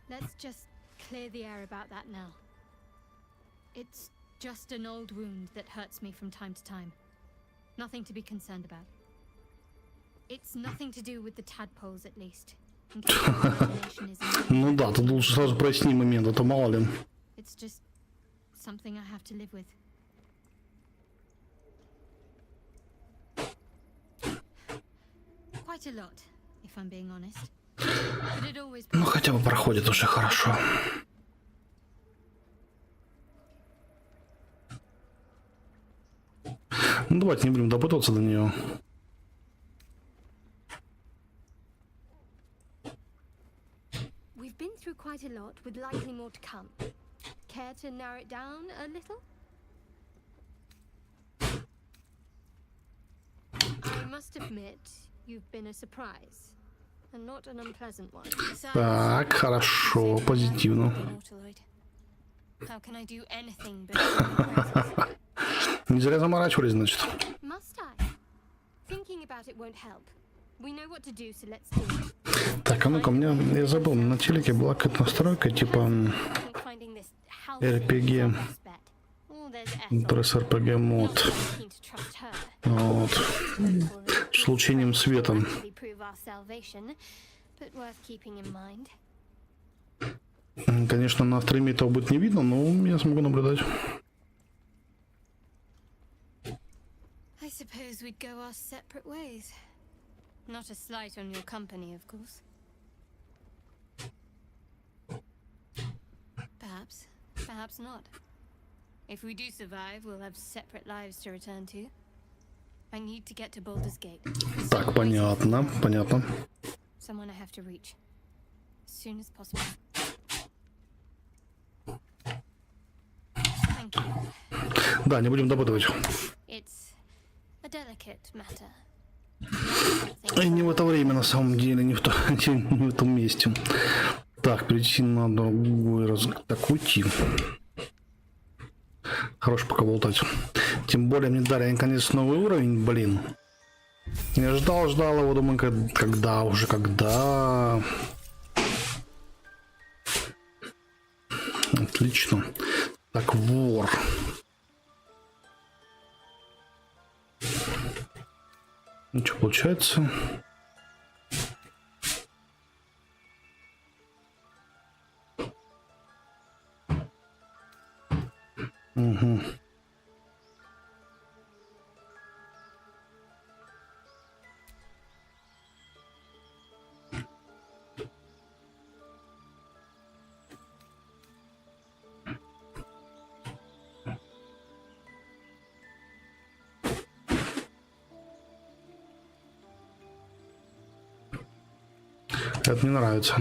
Let's just clear the air about that now. It's just an old wound that hurts me from time to time. Nothing to be concerned about. It's nothing to do with the tadpoles, at least. Ну да, ты лучше сразу проясни момент, а то мало ли. It's just something I have to live with. Quite a lot, if I'm being honest. But it always... Ну хотя бы проходит уже хорошо. Ну давайте не будем допытываться до нее. We've been through quite a lot, with likely more to come. Care to narrow it down a little? I must admit, you've been a surprise, and not an unpleasant one. Так, хорошо, позитивно. How can I do anything but... Не зря заморачивались, значит. Must I? Thinking about it won't help. We know what to do, so let's do it. Так, а ну-ка, я забыл, на телеке была какая-то настройка, типа RPG, пресс-RPG мод, вот, с лучением света. Конечно, на стриме этого будет не видно, но я смогу наблюдать. I suppose we'd go our separate ways. Not a slight on your company, of course. Perhaps. Perhaps not. If we do survive, we'll have separate lives to return to. I need to get to Baldur's Gate. Так, понятно, понятно. Someone I have to reach. As soon as possible. Thank you. Да, не будем допытывать. It's a delicate matter. И не в это время, на самом деле, не в том месте. Так, перейти на другой раз. Так, уйти. Хорош пока болтать. Тем более мне дали наконец новый уровень, блин. Я ждал его, думаю, когда. Отлично. Так, вор. Ну что получается? Угу. Это мне нравится.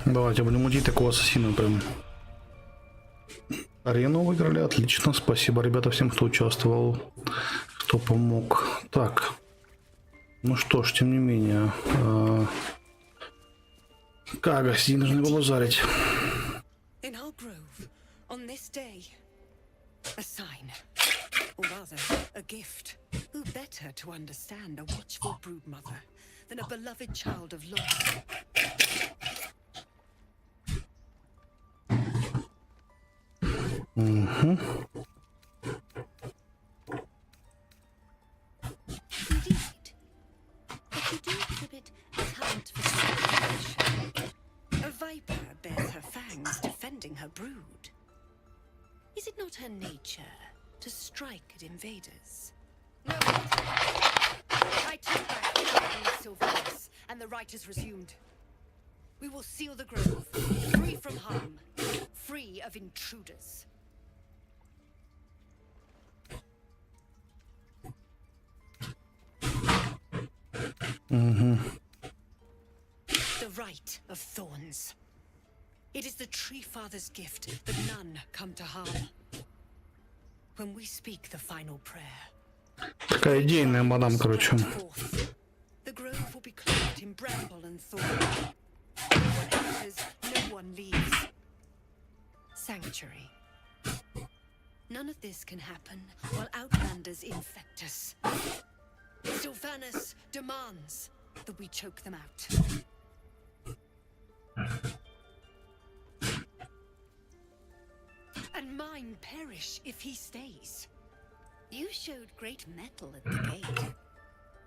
Давайте будем мутить такого ассасина прям. Арену выиграли, отлично. Спасибо, ребята, всем, кто участвовал, кто помог. Так. Ну что ж, тем не менее. Как гостей нужно было зарить. A sign, or rather, a gift. Who better to understand a watchful brood mother than a beloved child of loss? Mm-hmm. Indeed, but you do exhibit a talent for speculation. A viper bears her fangs defending her brood. Is it not her nature to strike at invaders? No. I took back the silverless, and the right is resumed. We will seal the grove, free from harm, free of intruders. Mm-hmm. The right blight of thorns. It is the Tree Father's gift that none come to harm. When we speak the final prayer, Такая идейная мадам, короче. the grove will be cloaked in bramble and thorn. No one enters, no one leaves. Sanctuary. None of this can happen while Outlanders infect us. Sylvanas demands that we choke them out. And mine perish if he stays. You showed great mettle at the gate.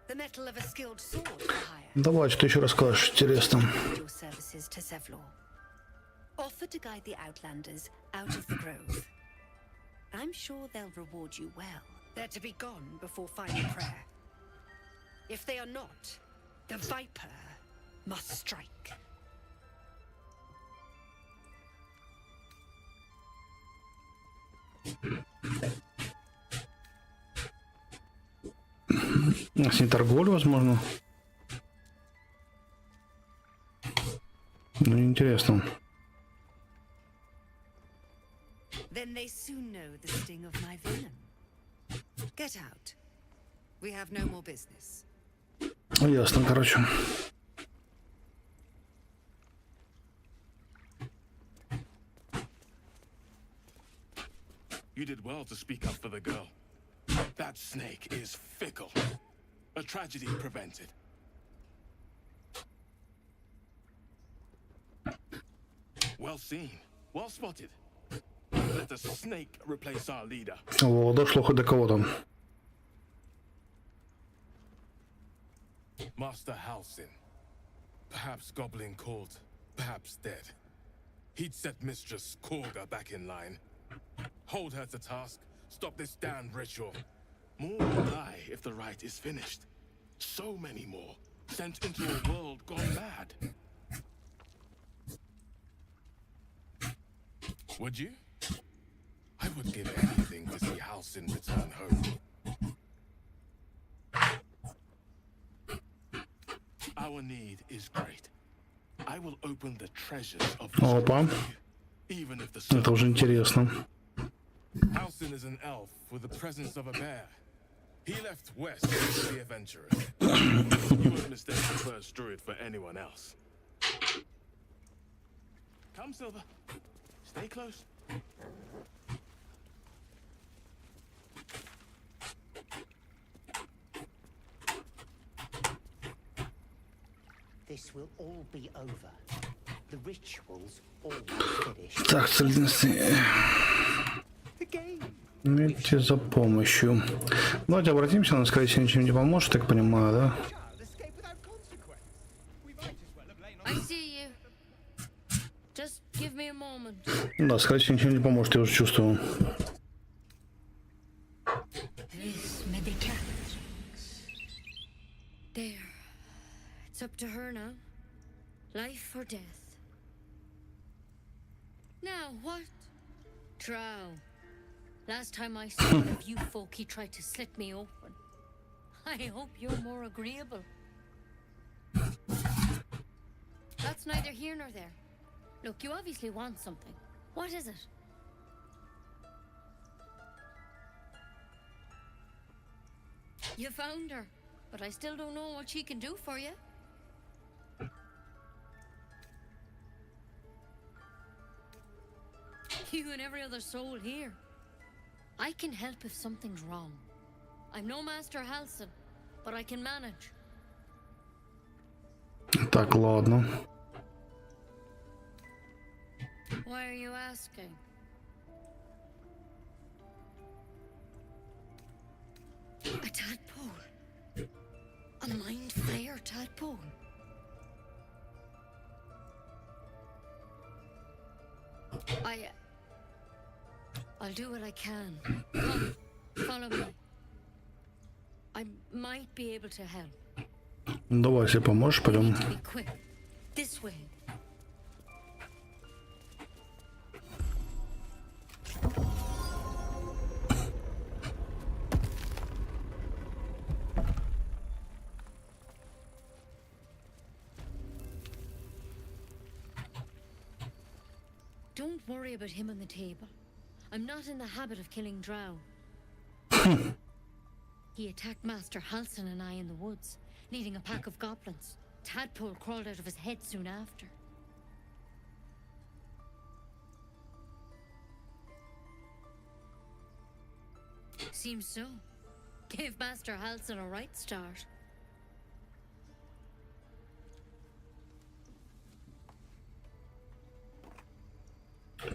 The mettle of a skilled sword for hire. Давай, что еще расскажешь, интересно. Your services to Zevlor. Offer to guide the Outlanders out of the grove. I'm sure they'll reward you well. They're to be gone before final prayer. If they are not, the Viper must strike. С ней торговля, возможно. Ну, интересно. Then they soon know the sting of my venom. Get out. We have no more business. Ясно, короче. You did well to speak up for the girl. That snake is fickle. A tragedy prevented. Well seen. Well spotted. Let the snake replace our leader. О, дошло хоть до кого там. Master Halsin. Perhaps goblin called, perhaps dead. He'd set Mistress Korga back in line. Hold her to task. Stop this damned ritual. More will die if the rite is finished. So many more. Sent into a world gone mad. Would you? I would give anything to see Halsin return home. Our need is great. I will open the treasures of the Опа. even if the Это уже интересно. Halsin is an elf with the presence of a bear. He left west to be adventurous. You wouldn't mistake the first druid for anyone else. Come, Silver. Stay close. This will all be over. The ritual's almost finished. Так, идти за помощью. Давайте обратимся, но, скорее всего, ничем не поможет, так понимаю, да? Да, скорее всего, ничем не поможет, я уже чувствую. There. It's up to her now. Life or death. Now what? Drow. Last time I saw one of you folk, he tried to slit me open. I hope you're more agreeable. That's neither here nor there. Look, you obviously want something. What is it? You found her, but I still don't know what she can do for you. You and every other soul here. I can help if something's wrong. I'm no Master Halsin, but I can manage. Так, ладно. Why are you asking? A tadpole? A mind flayer tadpole? I'll do what I can. Come, follow me. I might be able to help. Давай, если поможешь, пойдем. Be quick. This way. Don't worry about him on the table. I'm not in the habit of killing drow. He attacked Master Halsin and I in the woods, leading a pack of goblins. Tadpole crawled out of his head soon after. Seems so. Gave Master Halsin a right start.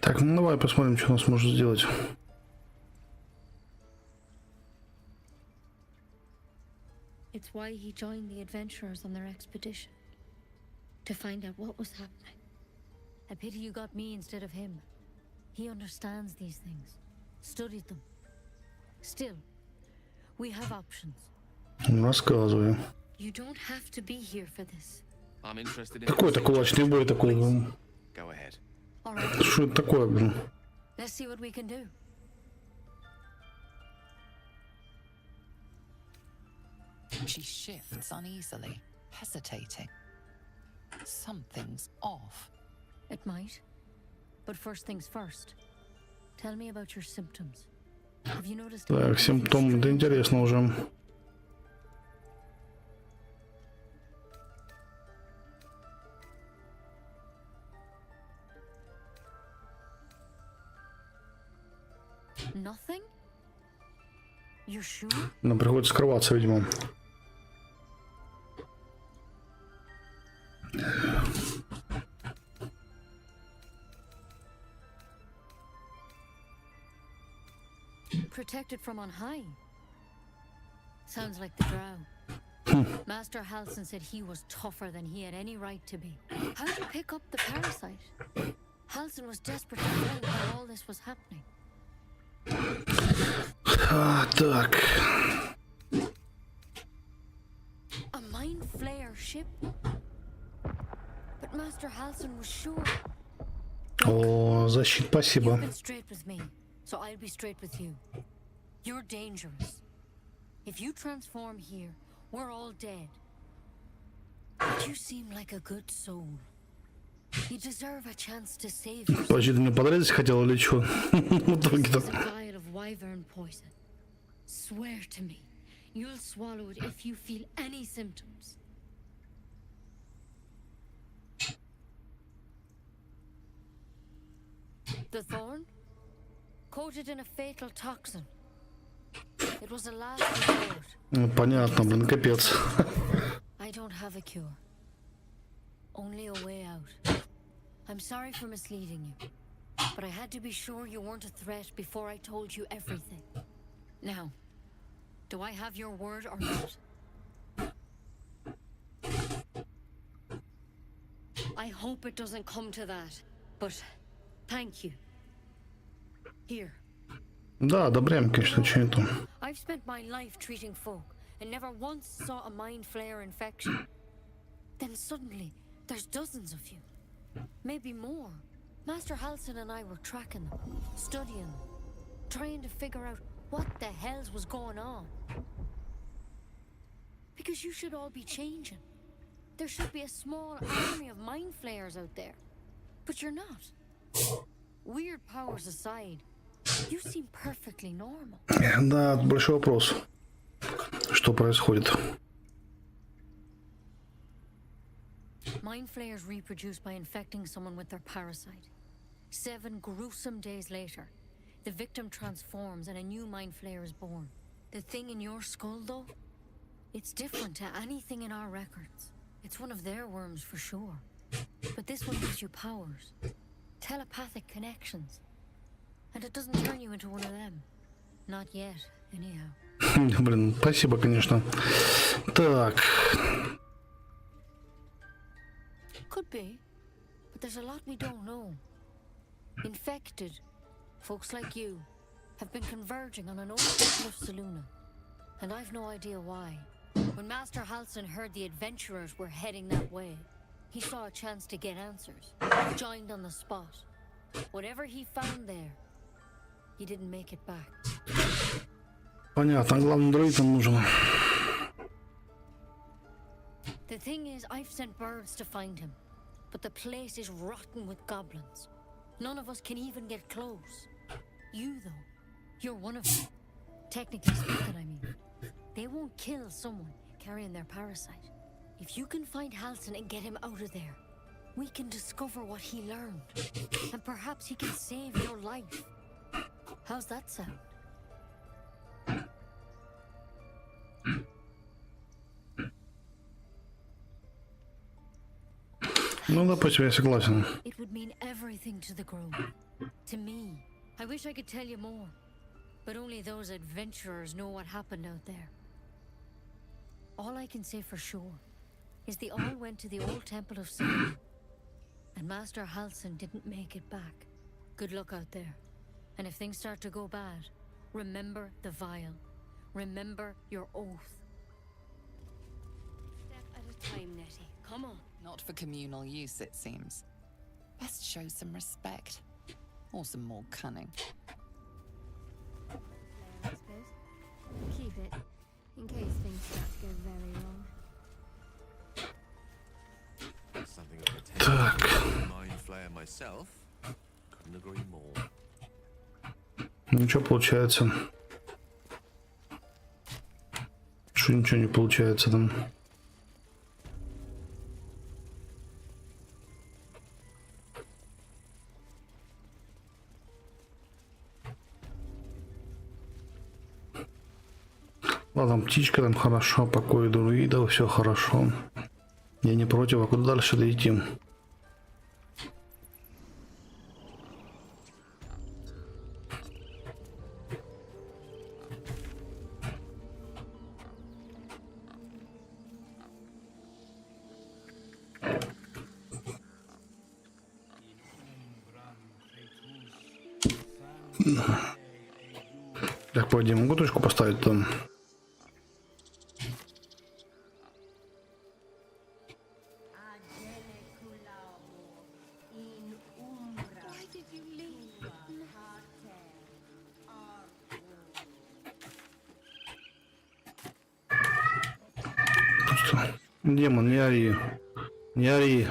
Так, ну давай посмотрим, что он сможет сделать. It's why he joined the adventurers on their expedition. To find out what was happening. I pity you got me instead of him. He understands these things. Studied them. Still, we have options. Рассказывай. You don't have to be here for this. I'm interested in Какой-то кулачный бой такой. Go ahead. All right. Что это такое, блин? Let's see what we can do. She shifts uneasily, hesitating. Something's off. It might. But first things first. Tell me about your symptoms. Have you noticed? Так, симптом, это интересно уже. Nothing? You sure? Нам приходится скрываться, видимо. Protected from on high. Sounds like the drow. Master Halsin said he was tougher than he had any right to be. How'd you pick up the parasite? Halsin was desperate to find how all this was happening. Так. A mind flayer ship? But Master Halsin was sure. О, защита, спасибо. You've been straight with me, so I'll be straight with you. You're dangerous. If you transform here, we're all dead. But you seem like a good soul. You deserve a chance to save yourself. Подожди, ты меня подрезать хотел или что? This is a vial of wyvern poison. Swear to me, you'll swallow it if you feel any symptoms. The thorn? Coated in a fatal toxin. It was a last resort. Понятно, блин, капец. I don't have a cure. Only a way out. I'm sorry for misleading you, but I had to be sure you weren't a threat before I told you everything. Now, do I have your word or not? I hope it doesn't come to that, but thank you. Here. Да, одобряем, конечно, что это. I've spent my life treating folk and never once saw a mind flare infection. Then suddenly, there's dozens of you. Maybe more. Master Halsin and I were tracking them, studying them, trying to figure out what the hells was going on. Because you should all be changing. There should be a small army of mind flayers out there. But you're not. Weird powers aside, you seem perfectly normal. Да, большой вопрос. Что происходит? Mind flayers reproduce by infecting someone with their parasite. 7 gruesome days later, the victim transforms and a new mind flayer is born. The thing in your skull, though, it's different to anything in our records. It's one of their worms for sure. But this one gives you powers. Telepathic connections. And it doesn't turn you into one of them. Not yet, anyhow. Блин, спасибо, конечно. Так. Could be, but there's a lot we don't know. Infected, folks like you, have been converging on an old temple of Selûne, and I've no idea why. When Master Halsin heard the adventurers were heading that way, he saw a chance to get answers, joined on the spot. Whatever he found there, he didn't make it back. Понятно, главный дроид нам нужен. The thing is, I've sent birds to find him, but the place is rotten with goblins. None of us can even get close. You, though, you're one of them. Technically speaking, I mean. They won't kill someone carrying their parasite. If you can find Halsin and get him out of there, we can discover what he learned. And perhaps he can save your life. How's that sound? Ну, допустим, я согласен. It would mean everything to the grove. To me. I wish I could tell you more. But only those adventurers know what happened out there. All I can say for sure is they all went to the old temple of Segedin. And Master Halsin didn't make it back. Good luck out there. And if things start to go bad, remember the vial. Remember your oath. Step at a time, Nettie. Come on. Not for communal use, it seems. Best show some respect. Or some more cunning. I suppose. Keep it, in case things start to go very wrong. Something of a tale. Mind flayer myself. Couldn't agree more. Ничего получается. Что ничего не получается там? Ладно, птичка там хорошо, покой друидов, все хорошо. Я не против, а куда дальше-то идти? Так, пойди, могу точку поставить там? Демон, не ори. Не ори.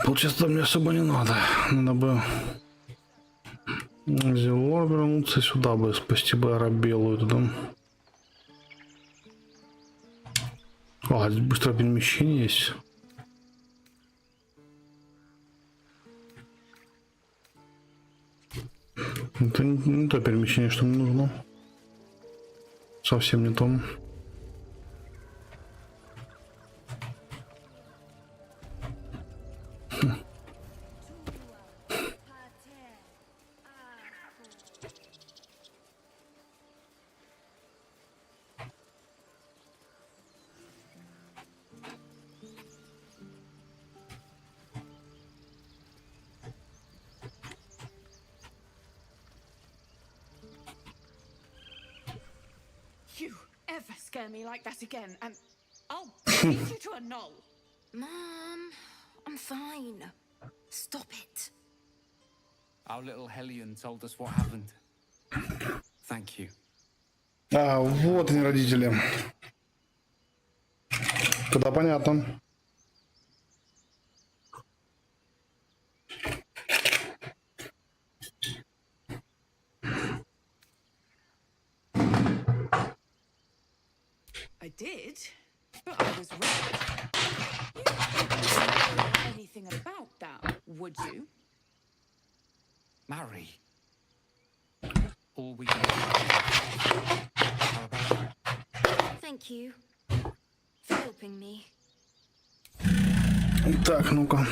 Получается, мне особо не надо. Надо бы Зелор вернуться сюда бы, спасти бы Арабеллу туда. А, здесь быстрое перемещение есть. Это не то перемещение, что мне нужно. Совсем не то. You ever scare me like that again, and I'll beat you to a knoll. Mom, I'm fine. Stop it. Our little Hellion told us what happened. Thank you. А, вот они, родители. Тогда понятно. I did, but I was right. You wouldn't know anything about that, would you? Mary. All we can do. How about that? Thank you for helping me. Так, ну-ка.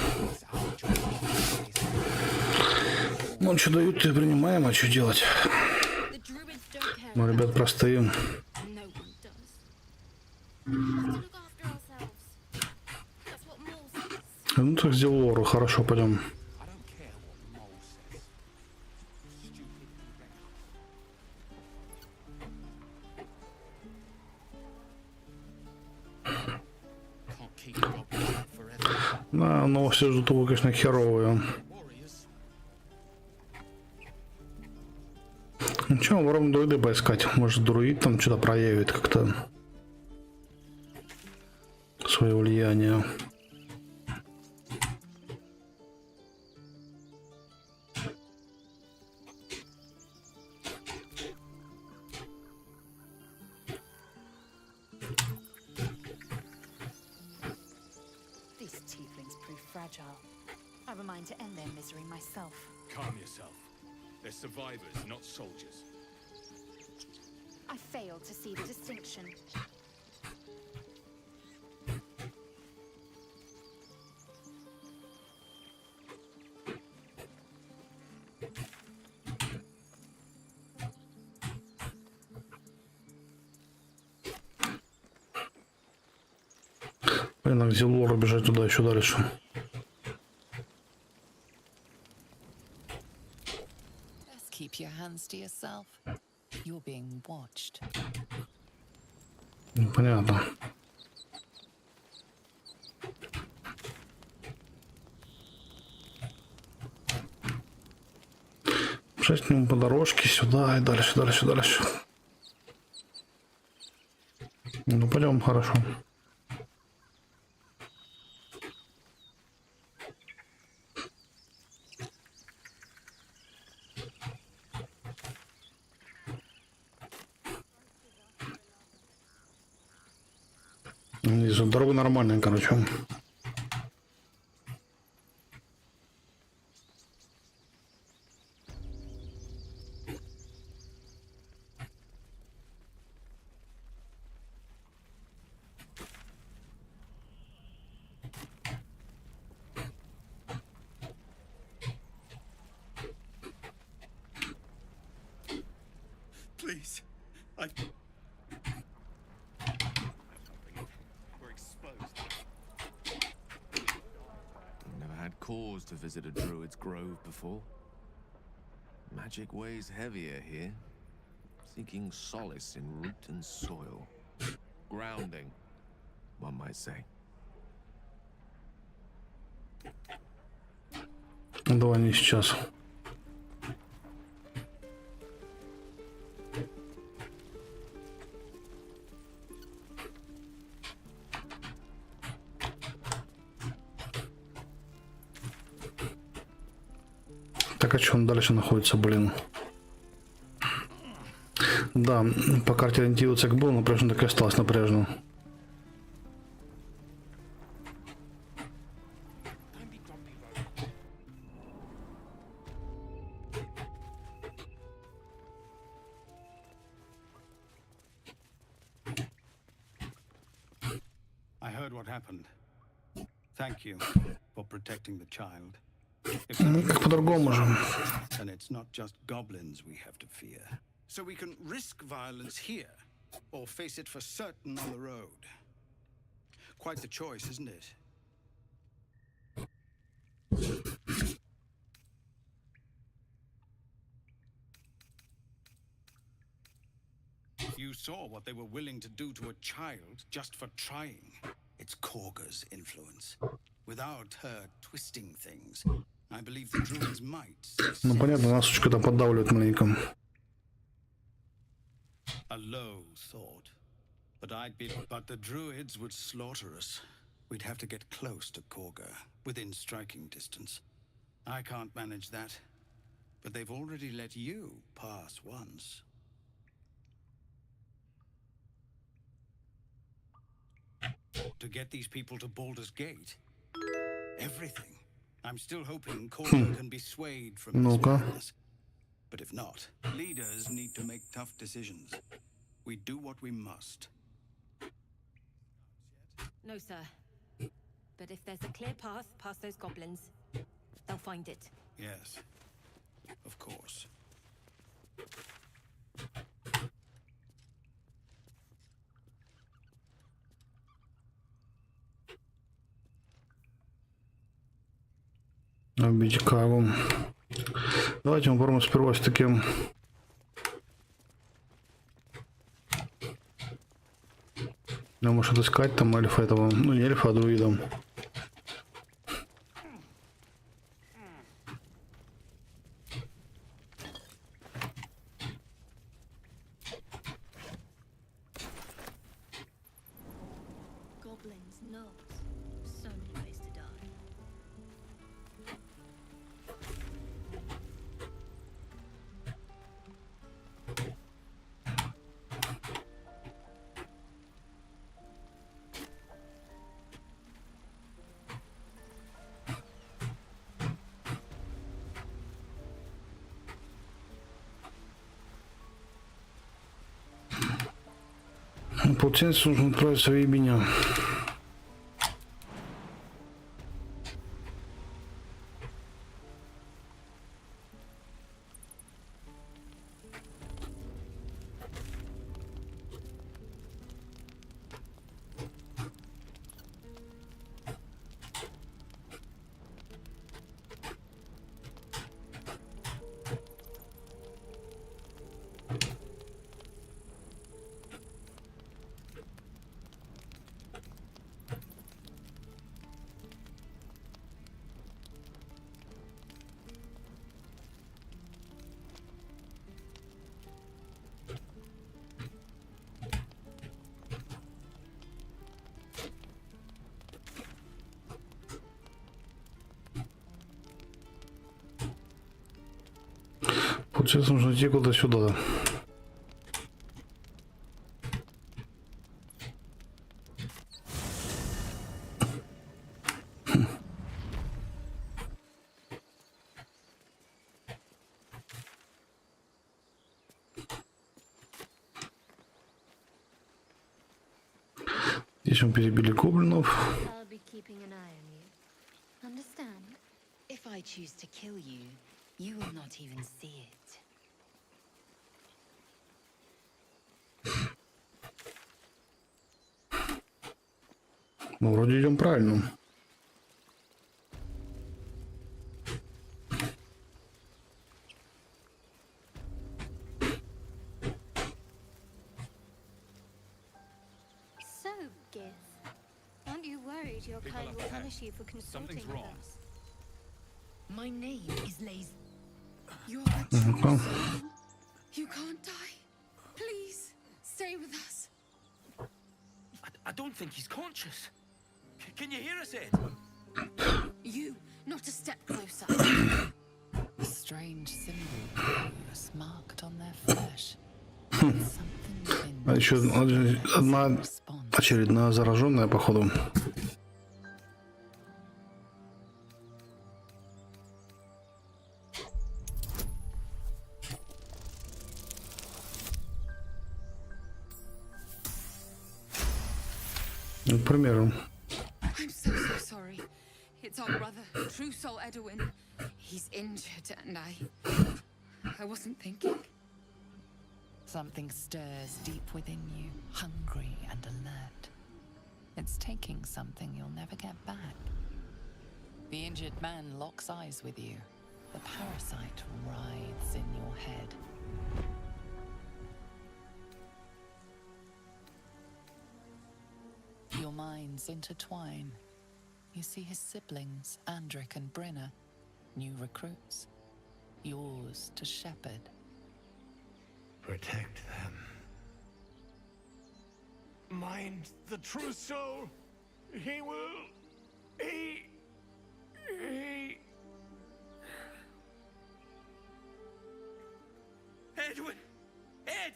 Ну, что дают, то принимаем, а что делать? Мы, ребят, простые. Ну так сделал Лору, хорошо, пойдем. Да, но все же тут, конечно, херовые. Ну что, можем друиды поискать. Может, друид там что-то проявит как-то. Свое влияние. These tieflings prove fragile. I have a mind to end their misery myself. Calm yourself. They're survivors, not soldiers. I failed to see the distinction. Блин, а где Лора бежать туда еще дальше? Just keep your hands to yourself. You're being watched. Понятно. Бежать к нему по дорожке сюда и дальше, дальше, дальше. Ну, пойдем, хорошо. Здесь дорога нормальная, короче. Please, we're exposed. Never had cause to visit a druid's grove before. Magic weighs heavier here, seeking solace in root and soil. Grounding, one might say. Давай не сейчас. Так, а что он дальше находится, блин? Да, по карте ориентироваться как было напряжно, так и осталось напряжно. I heard what happened. Thank you for protecting the child. Ну, как по-другому же. And it's not just goblins we have to fear. So we can risk violence here, or face it for certain on the road. Quite the choice, isn't it? You saw what they were willing to do to a child just for trying. It's Korga's influence. Without her twisting things, I believe the druids might. Ну, понятно, нас что-то поддавливает маленько. A low thought. But the druids would slaughter us. We'd have to get close to Korga, within striking distance. I can't manage that. But they've already let you pass once. To get these people to Baldur's Gate? Everything. I'm still hoping Korga can be swayed from this madness. But if not, leaders need to make tough decisions. We do what we must. No, sir. But if there's a clear path past those goblins, they'll find it. Yes, of course. Убить каву. Давайте мы попробуем сперва все-таки может отыскать там эльфа этого, ну не эльфа, а друида. Получается, нужно отправиться в ебеня. Получается, нужно идти куда-то сюда. Здесь мы перебили гоблинов. Ну, вроде идем правильно. Your kind will punish you for consulting with us. My name is Lazy. You're a true soul. You can't die. Please, stay with us. I don't think he's conscious. Can you hear us, Ed? You, not a step closer. A strange symbol was marked on their flesh. А еще одна очередная зараженная, походу. Ну, к примеру. I'm so sorry. It's our brother, true soul Edwin. He's injured and I wasn't thinking. Something stirs deep within you, hungry and alert. It's taking something you'll never get back. The injured man locks eyes with you. The parasite writhes in your head. Your minds intertwine. You see his siblings, Andric and Brenna, new recruits. Yours to shepherd. Protect them. Mind the true soul. He will. He. Edwin! Ed!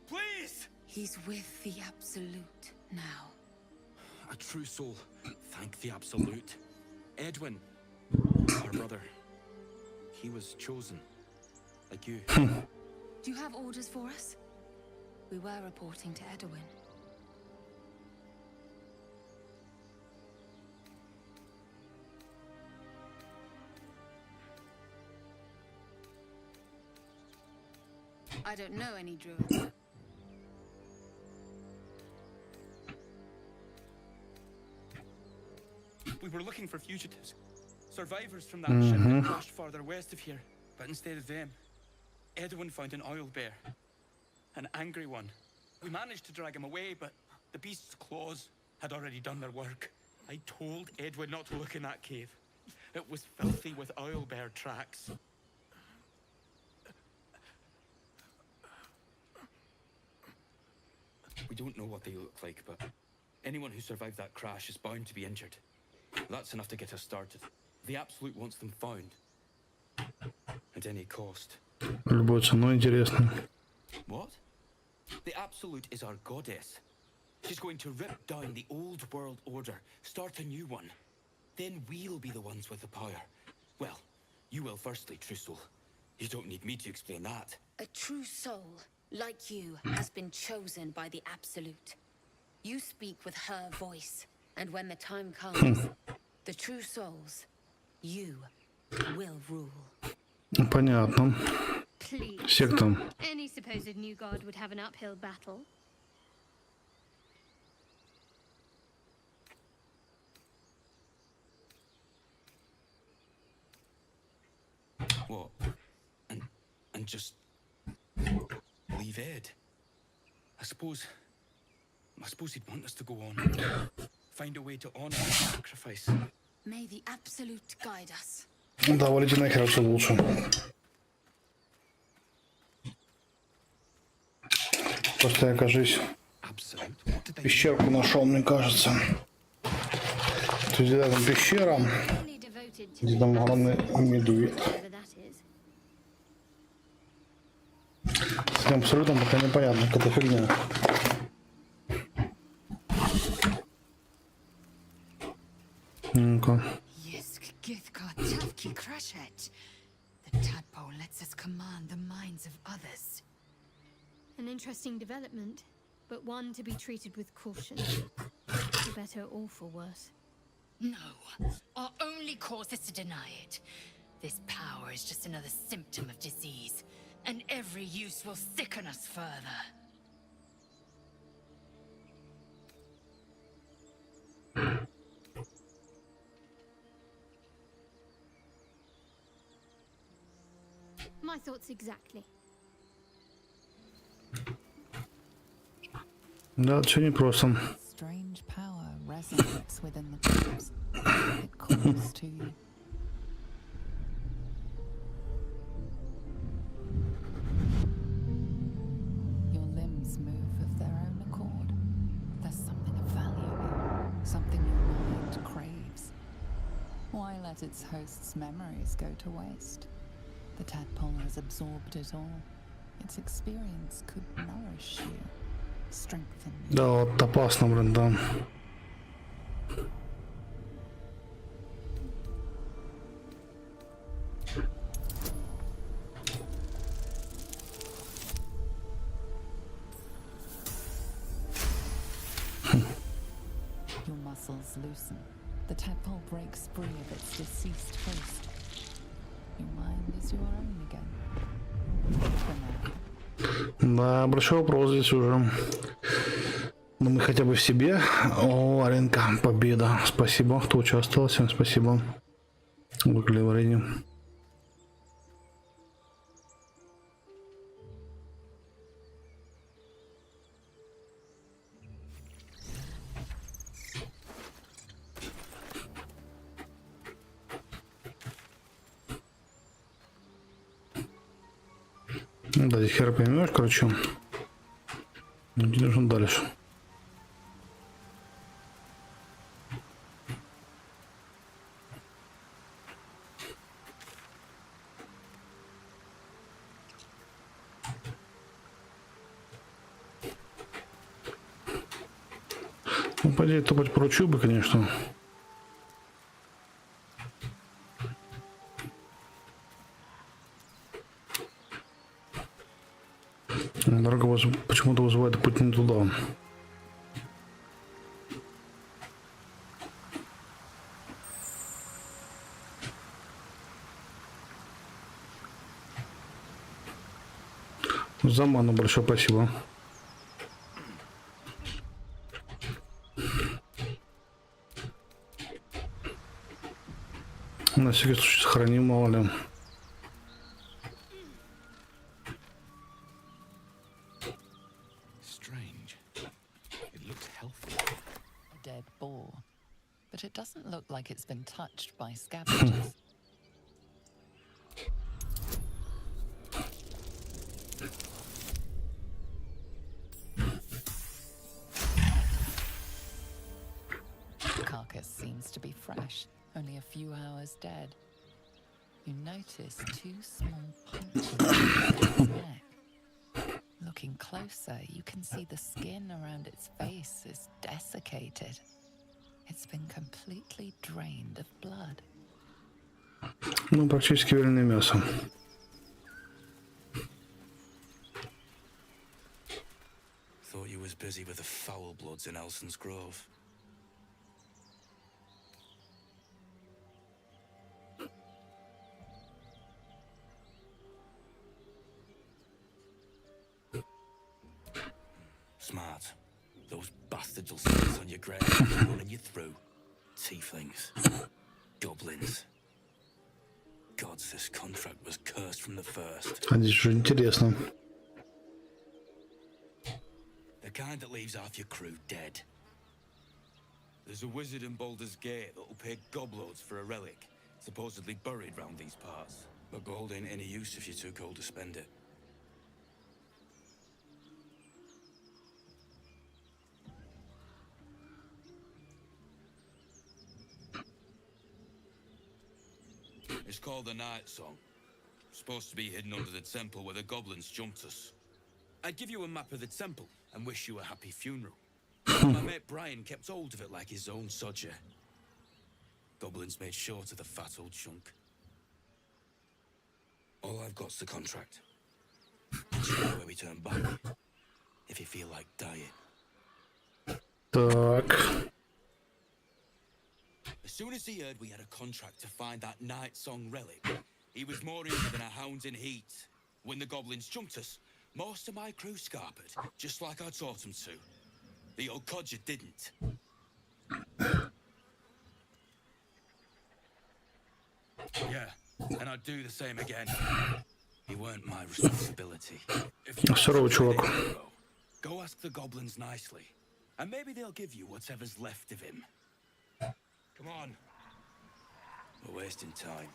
Please! He's with the Absolute now. A true soul. Thank the Absolute. Edwin, our brother. He was chosen. Like you. Do you have orders for us? We were reporting to Edwin. I don't know any druids. We were looking for fugitives. Survivors from that ship that crashed farther west of here. But instead of them, Edwin found an oil bear. An angry one. We managed to drag him away, but the beast's claws had already done their work. I told Edwin not to look in that cave. It was filthy with oil bear tracks. We don't know what they look like, but anyone who survived that crash is bound to be injured. That's enough to get us started. The Absolute wants them found. At any cost. Любой ценой интересно. What? The Absolute is our goddess. She's going to rip down the old world order, start a new one. Then we'll be the ones with the power. Well, you will firstly, True Soul. You don't need me to explain that. A true soul like you, has been chosen by the Absolute. You speak with her voice, and when the time comes, the true souls, you will rule. Понятно. Please. Секта. Any supposed new god would have an uphill battle. What? And just leave Ed? I suppose he'd want us to go on. Find a way to honor the sacrifice. May the Absolute guide us. Да, валите нахер, все лучше. Просто я, кажись, пещерку нашел, мне кажется. То есть, там пещера, где там огромный медведь. С этим абсолютно пока непонятно, какая-то фигня. Ну-ка. The tadpole lets us command the minds of others. An interesting development, but one to be treated with caution. For better or for worse. No, our only course is to deny it. This power is just another symptom of disease, and every use will sicken us further. My thoughts exactly. Да, все непросто. Strange power resonates within the corpse. It calls to you. Your limbs move of their own accord. There's something of value here, something your mind craves. Why let its host's memories go to waste? The tadpole has absorbed it all. Its experience could nourish you, strengthen you. Да, вот опасно, блин, да. Your muscles loosen. The tadpole breaks free of its deceased host. Your mind is your own again. For now. Да, большой вопрос здесь уже. Но мы хотя бы в себе. О, Аренка, победа. Спасибо, кто участвовал. Всем спасибо. Выиграли варенье. Да, здесь хер поймешь, короче. Где нужно дальше? Ну, по идее, топать поручу бы, конечно. Дорога вас почему-то вызывает путь не туда. За ману большое спасибо. На всякий случай сохраним, мало ли. But it doesn't look like it's been touched by scavengers. The carcass seems to be fresh, only a few hours dead. You notice two small punctures in its neck. Looking closer, you can see the skin around its face is desiccated. It's been completely drained of blood. Ну, практически вяленое мясо. busy with the foul bloods in Elson's Grove. Smart. Those bastards will sit on your grave, running you through. Tieflings. Goblins. Gods, this contract was cursed from the first. А здесь уже интересно. The kind that leaves half your crew dead. There's a wizard in Baldur's Gate that'll pay gobloads for a relic, supposedly buried round these parts. But gold ain't any use if you're too cold to spend it. It's called the Night Song. Supposed to be hidden under the temple where the goblins jumped us. I'd give you a map of the temple and wish you a happy funeral. My mate Brian kept hold of it like his own sodger. Goblins made short of the fat old chunk. All I've got's the contract. Show where we turn back, if you feel like dying. Так. As soon as he heard we had a contract to find that Night Song relic, he was more eager than a hound in heat. When the goblins jumped us, most of my crew scarpered, just like I taught them to. The old codger didn't. Yeah, and I'd do the same again. He weren't my responsibility. If you Здорово, чувак. go ask the goblins nicely, and maybe they'll give you whatever's left of him. Come on. We're wasting time.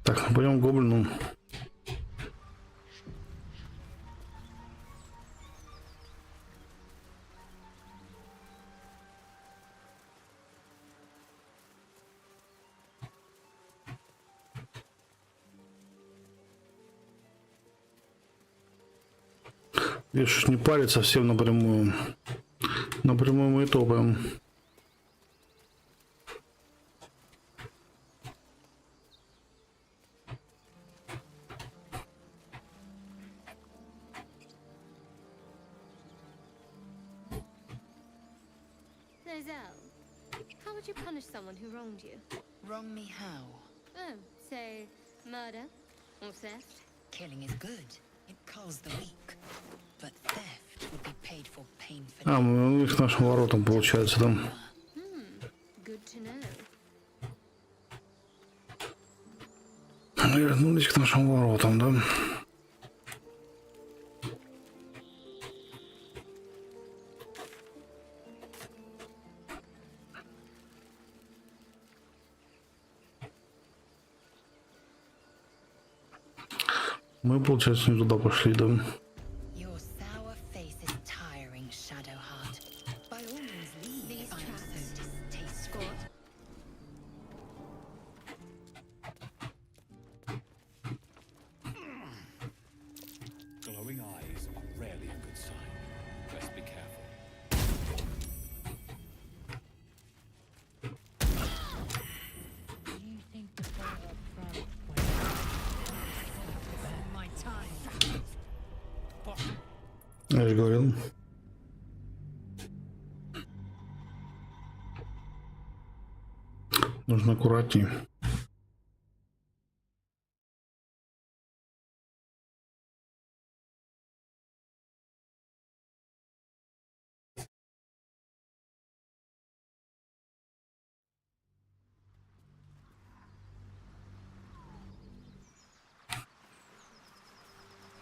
Так, пойдем к гоблину. Видишь, не парить совсем напрямую. Напрямую мы и топаем. How would you punish someone who wronged you? Wrong me how? Oh, say murder or theft? Killing is good. It culls the weak. But theft would be paid for painfully. А, мы их к нашим воротам, получается, да? Good to know. Вернулись к нашим воротам, да? Мы, получается, не туда пошли, да? Your sour face is tiring, Shadowheart. By all means, leave if I am so distasteful. Glowing eyes are rarely a good sign. Best be careful. You think to go up front when my time. Я же говорил. Нужно аккуратнее.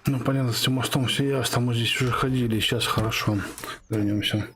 Ну, понятно, с этим мостом все ясно. Мы здесь уже ходили. Сейчас хорошо. Вернемся.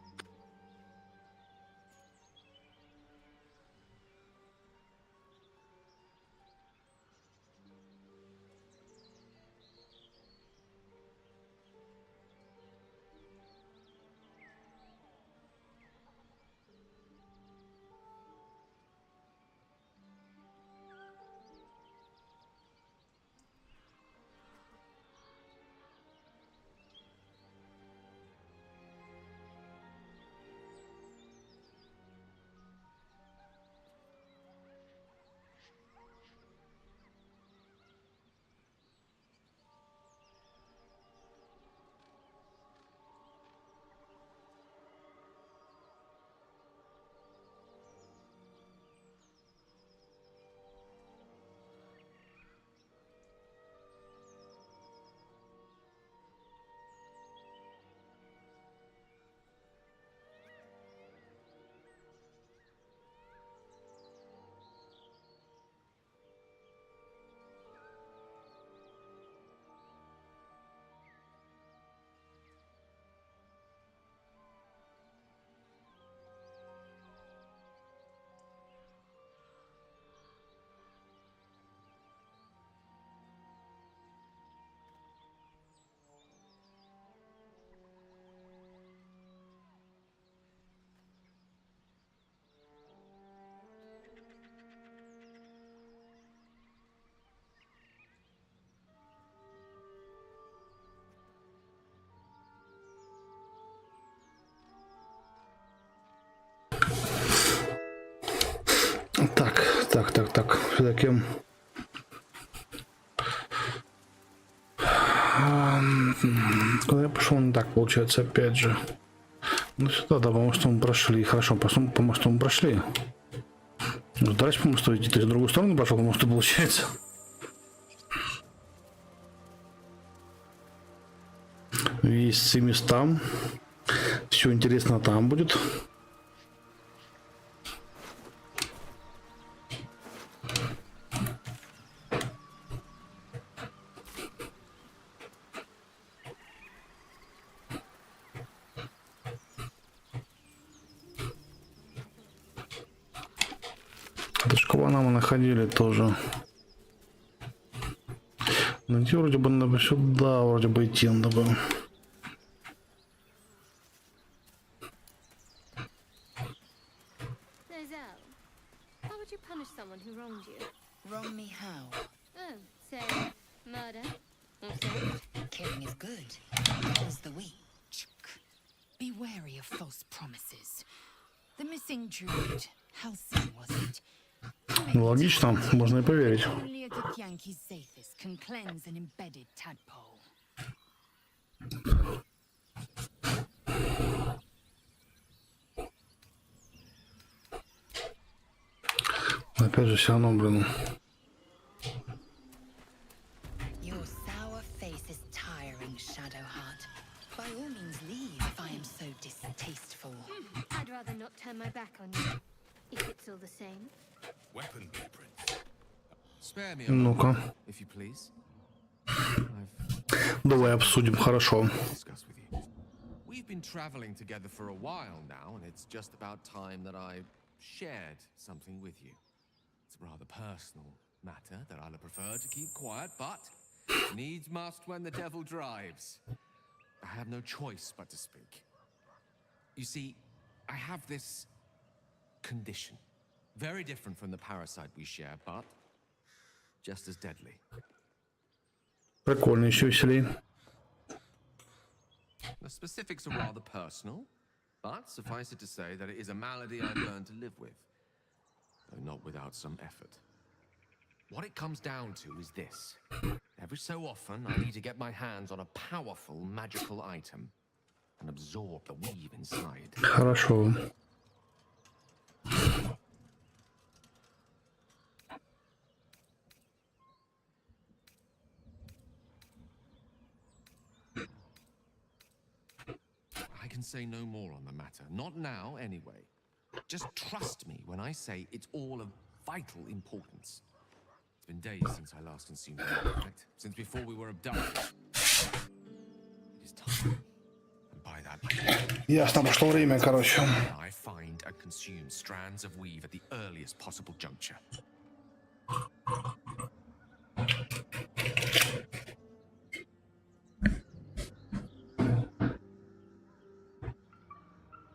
Так. Все-таки... Куда я пошел не так, получается, опять же. Ну сюда, да, по-моему, что мы прошли. Хорошо, по-моему, что мы прошли. Ну, дальше, по-моему, что идти, то есть в другую сторону пошел, по-моему, что получается. Есть все места. Все интересно там будет. Это ж кого мы находили тоже. Ну, идти вроде бы надо сюда, вроде бы идти надо было. How would you punish someone who wronged you? Wrong me how? Oh, say, murder or theft? Killing is good. Kills the weak. Be wary of false promises. The missing druid, how soon was it? Ну, логично, можно и поверить. Only a Githyanki's Zathis can cleanse an embedded tadpole. Опять же, все равно, блин. Your sour face is tiring, Shadowheart. By all means leave if I am so distasteful. I'd rather not turn my back on you, if it's all the same. Weapon blueprints. Spare me, Ну-ка. if you please. Давай обсудим, хорошо. Discuss with you. We've been traveling together for a while now, and it's just about time that I shared something with you. It's a rather personal matter that I'd prefer to keep quiet, but needs must when the devil drives. I have no choice but to speak. You see, I have this condition. Very different from the parasite we share, but just as deadly. Прикольно, еще веселей. The specifics are rather personal, but suffice it to say that it is a malady I've learned to live with, though not without some effort. What it comes down to is this. Every so often, I need to get my hands on a powerful magical item and absorb the weave inside. Хорошо. I can say no more on the matter. Not now, anyway. Just trust me when I say it's all of vital importance. It's been days since I last consumed an artifact, since before we were abducted. It is time. And by that, Ясно, прошло время, короче. I find and consume strands of weave at the earliest possible juncture.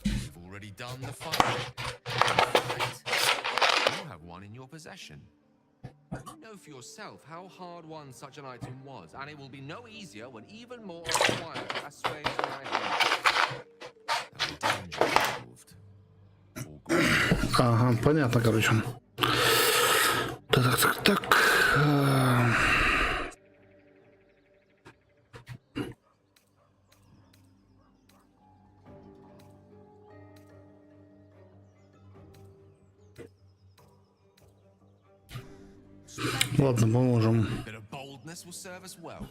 You've already done the fight. You have one in your possession. You know for yourself how hard won such an item was, and it will be no easier when even more are required to assuage my hand. Danger involved. Ага, понятно, короче. Так. Ладно, поможем. Bit of boldness will serve us well.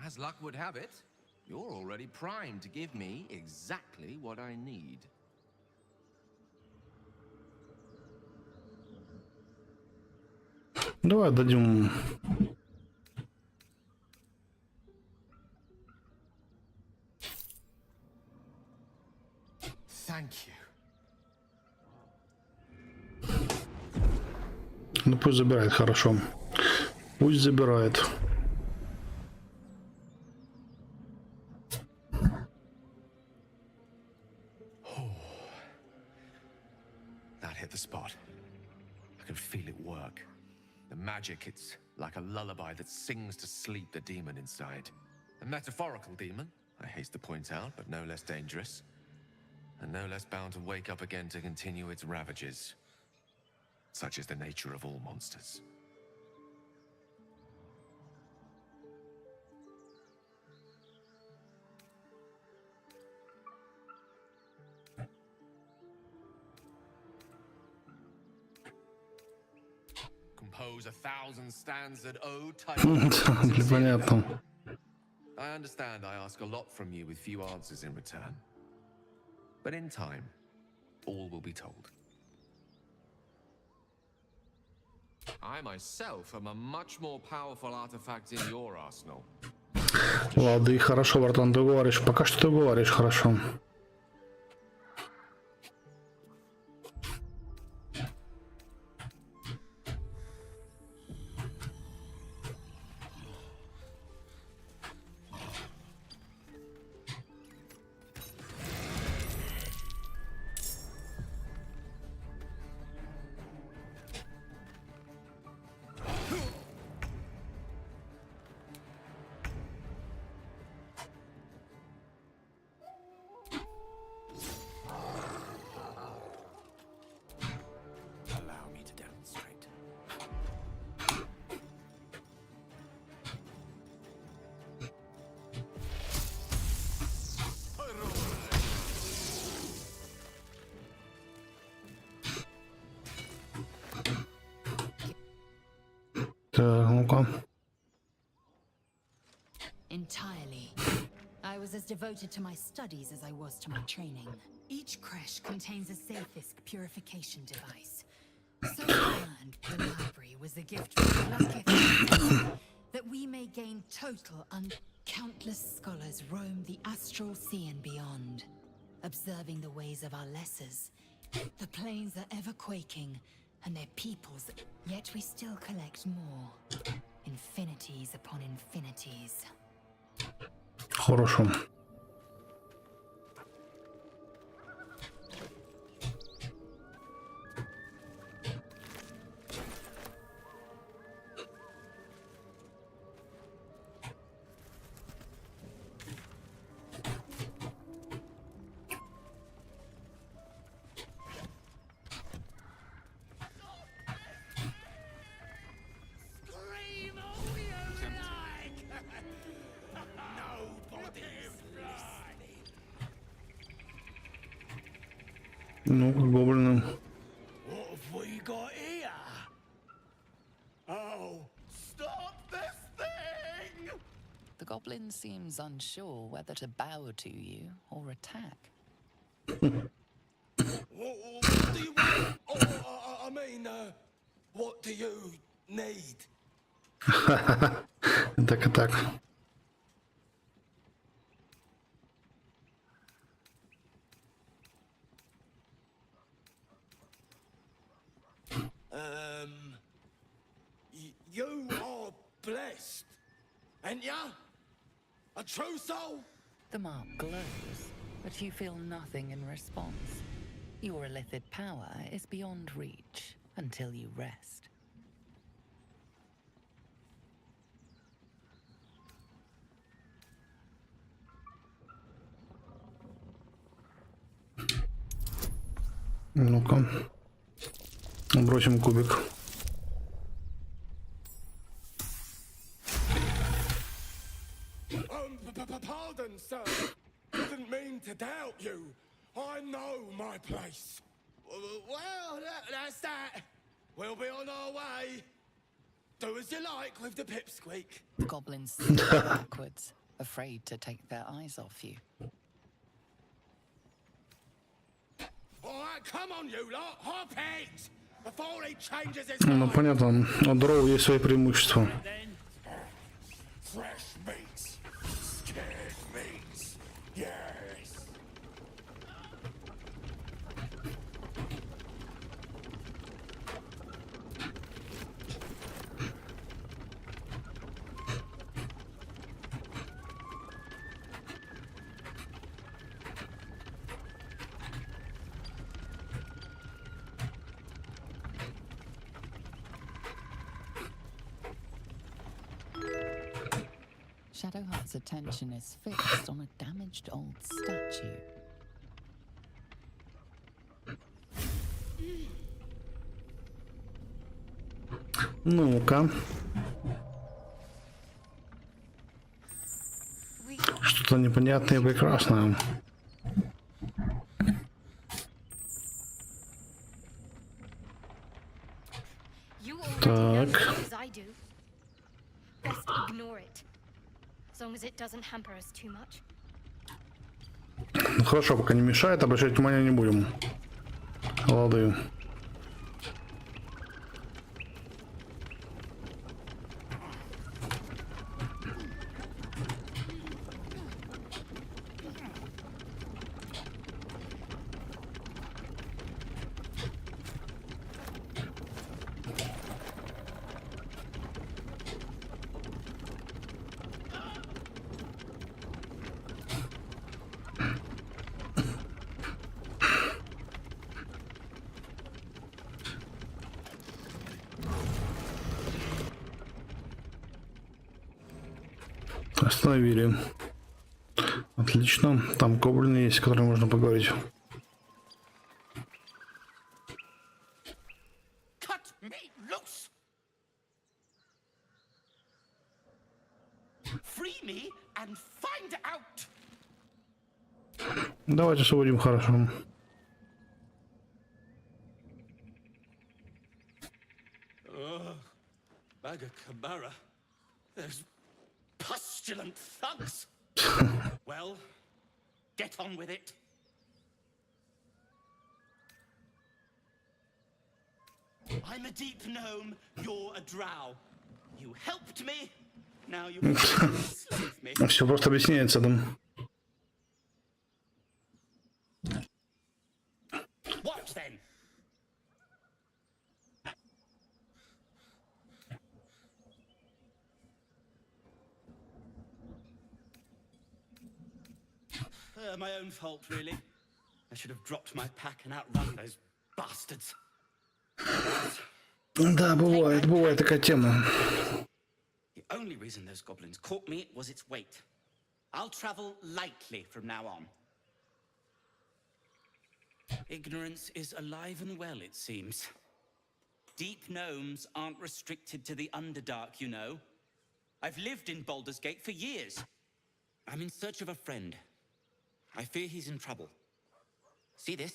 As luck would have it, you're already primed to give me exactly what I need. Давай дадим. Thank you. Ну пусть забирает, хорошо. Пусть забирает. That hit the spot. I can feel it work. The magic, it's like a lullaby that sings to sleep the demon inside. A metaphorical demon, I haste to point out, but no less dangerous. And no less bound to wake up again to continue its ravages. Such is the nature of all monsters. Compose 1,000 stanzas ode type. Понятно. I understand I ask a lot from you with few answers in return. But in time, all will be told. I myself am a much more powerful artifact in your arsenal. Ладно, и хорошо, братан, ты говоришь. Пока что ты говоришь хорошо. Так, ну-ка. Entirely. I was as devoted to my studies as I was to my training. Each creche contains a Saphisk purification device. So learned the library was a gift from Lucketh that we may gain total countless scholars roam the astral sea and beyond, observing the ways of our lessers. The plains are ever quaking, and their peoples, yet we still collect more. Infinities upon infinities. Хорошо. Ну, гоблины. What have we got here? Oh, stop this thing! The goblin seems unsure whether to bow to you or attack. What do you want? Oh, I mean, what do you need? Так и так. You are blessed, ain't ya? A true soul? The mark glows, but you feel nothing in response. Your illithid power is beyond reach until you rest. Ну-ка. Бросим кубик. Pardon, sir. Didn't mean to doubt you. I know my place. Well, that's that. We'll be on our way. Do as you like with the pipsqueak. The goblins slip backwards, afraid to take their eyes off you. All right, come on, you lot. Hop it before he changes his Ну, mind. понятно. У дроу есть свои преимущества. Fresh meats. Scared meats. Yes. Shadowheart's attention is fixed on a damaged old statue. Ну-ка. Что-то непонятное и прекрасное. Так. Ну хорошо, пока не мешает, обращать внимание не будем. Лады. Остановили. Отлично. Там гоблины есть, с которыми можно поговорить. Давайте освободим, хорошо. Pustulant thugs. Well, get on with it. I'm a deep gnome, you're a drow. You helped me, now you slave me. Все просто объясняется там. What then? My own fault, really. I should have dropped my pack and outrun those bastards. Да, бывает такая тема. The only reason those goblins caught me was its weight. I'll travel lightly from now on. Ignorance is alive and well, it seems. Deep gnomes aren't restricted to the Underdark, you know. I've lived in Baldur's Gate for years. I'm in search of a friend. I fear he's in trouble. See this?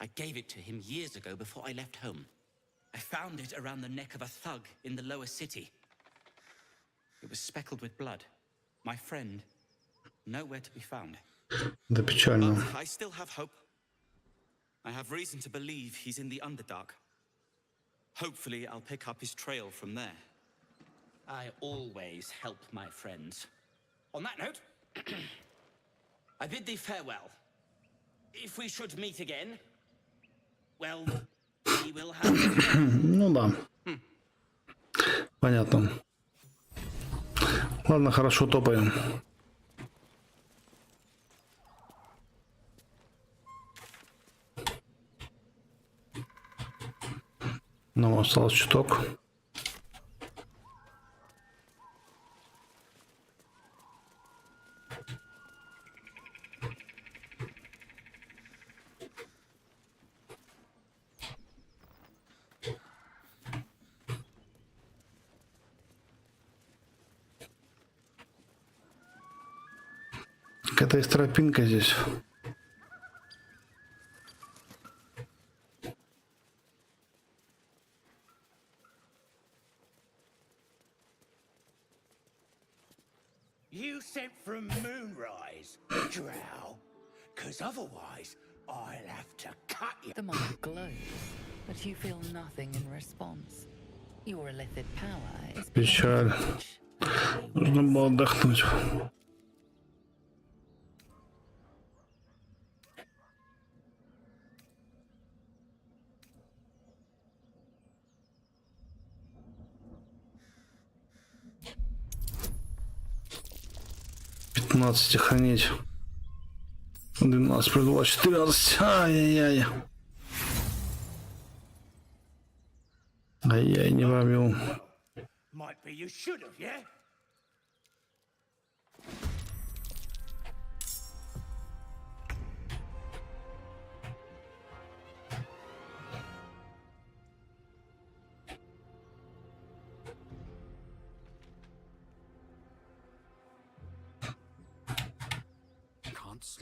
I gave it to him years ago before I left home. I found it around the neck of a thug in the lower city. It was speckled with blood. My friend, nowhere to be found. Да печально. But I still have hope. I have reason to believe he's in the Underdark. Hopefully, I'll pick up his trail from there. I always help my friends. On that note, I bid thee farewell. If we should meet again, well, we will have... Ну да. Понятно. Ладно, хорошо, топаем. Ну, осталось чуток. Какая-то есть тропинка здесь. You sent from Moonrise, Drow, because otherwise I'll have to cut you. The mind glows, but you feel nothing in response. Your illicit power is Печаль. Нужно было отдохнуть. Хранить. 12 плюс 2, 14. Ай-яй-яй. Ай-яй, не пробил. Might be you should have, yeah?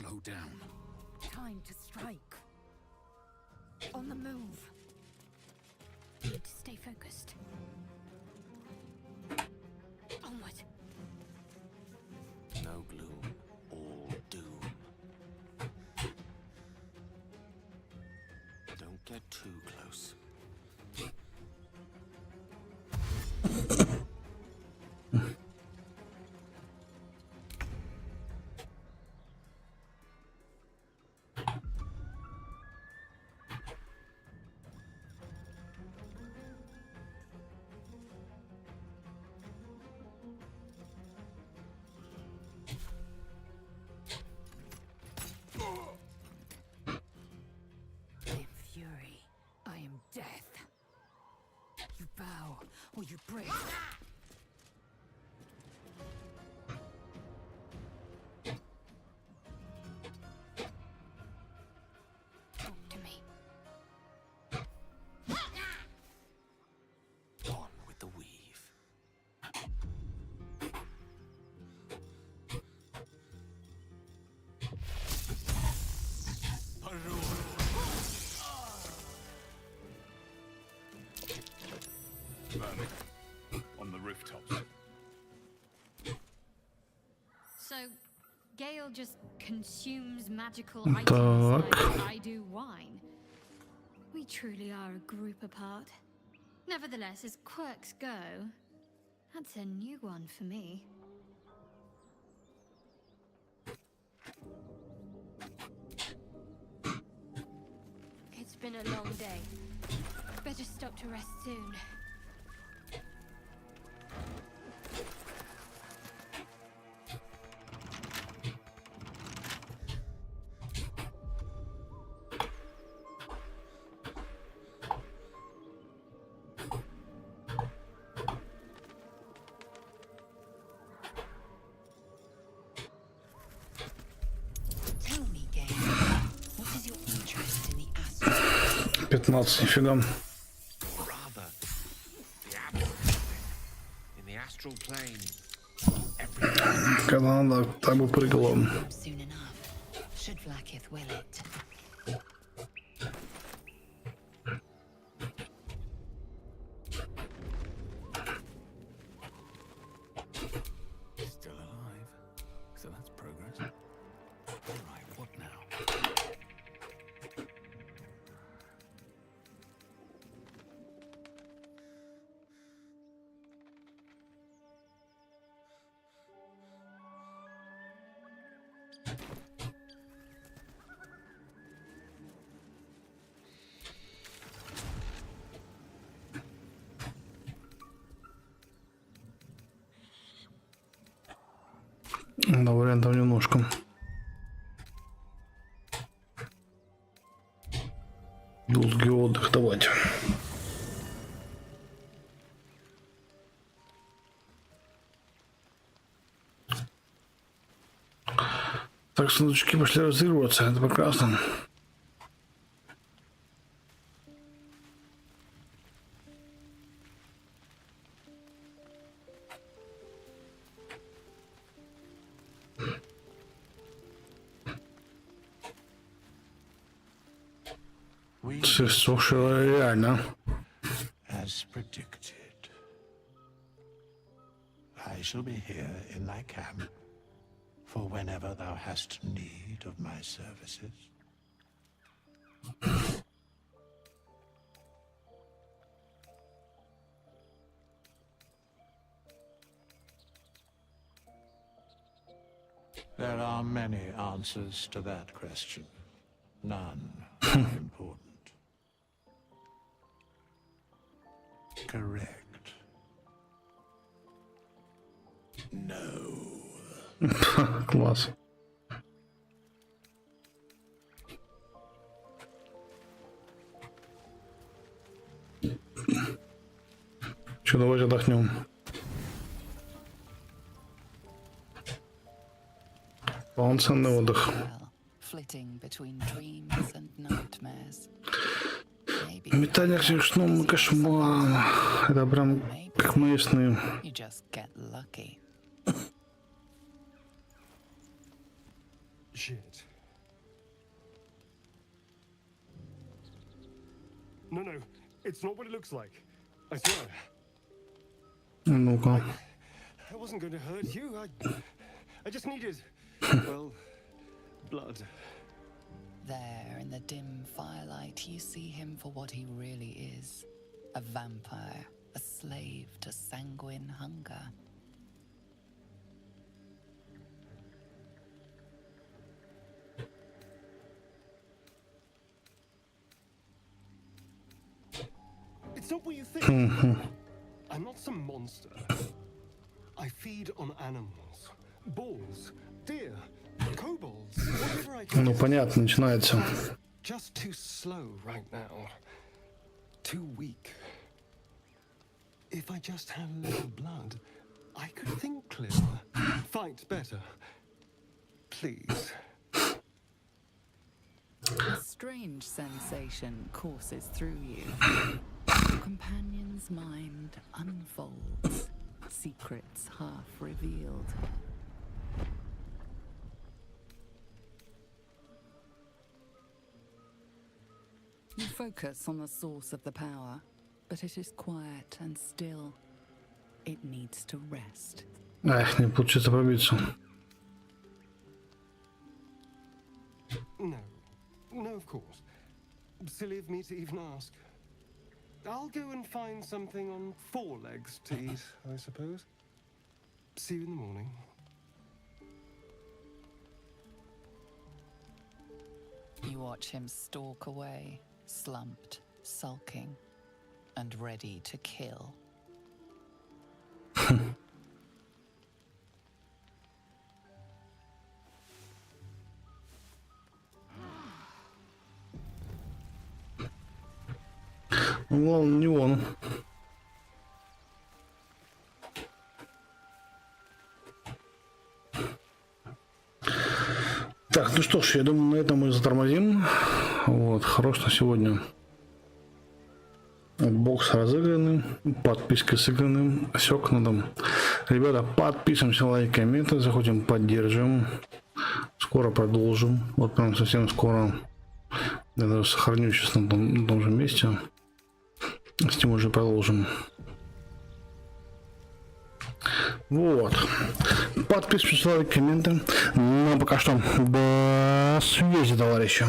slow down. Time to strike. On the move. Need to stay focused. Onward. No gloom, all doom. Don't get too close. Fury. I am death. You bow or you break. Talk to me. On with the weave. Vermin. On the rooftops. So, Gale just consumes magical items like I do wine. We truly are a group apart. Nevertheless, as quirks go, that's a new one for me. It's been a long day. Better stop to rest soon. Tell me, Gale, what is your interest in the astral? 15, нифига. Rather, the absence. In the astral plane. Когда надо, так бы прыгало. Soon enough, should Vlaakith will it. Still alive. So that's progress. Alright, what now? Да, вариантов немножко. Долгий отдых давайте. Так, сундучки пошли разыгрываться, это прекрасно. Слушай, реально. As predicted, I shall be here in thy camp for whenever thou hast need of my services. There are many answers to that question. None important. Correct. No. Класс. Че, давайте отдохнем. Полноценный отдых. Метание к снам и кошмарам. Это прям как мои сны. Shit. no. It's not what it looks like. I swear. Ну-ка. I wasn't going to hurt you. I just needed, well, blood. There, in the dim firelight, you see him for what he really is. A vampire, a slave to sanguine hunger. It's not what you think. I'm not some monster. I feed on animals. Bulls, deer, kobolds, whatever I can. Ну, понятно, начинается. Just too slow right now. Too weak. If I just had a little blood, I could think clearer. Fight better. Please. A strange sensation courses through you. Your companion's mind unfolds, secrets half revealed. You focus on the source of the power, but it is quiet and still. It needs to rest. Эх, не получится пробиться. No, of course. Silly of me to even ask. I'll go and find something on 4 legs to eat, I suppose. See you in the morning. You watch him stalk away, slumped, sulking, and ready to kill. Ну, не он. Так, ну что ж, я думаю, на этом мы затормозим. Вот, хорош на сегодня. Бокс разыграны, подписка сыграны, всек надо. Ребята, подписываемся, лайк, комменты, заходим, поддержим. Скоро продолжим. Вот прям совсем скоро. Я даже сохраню сейчас на том же месте. С ним уже продолжим. Вот. Подписывайтесь, лайк, комменты. Ну, а пока что до связи, товарищи.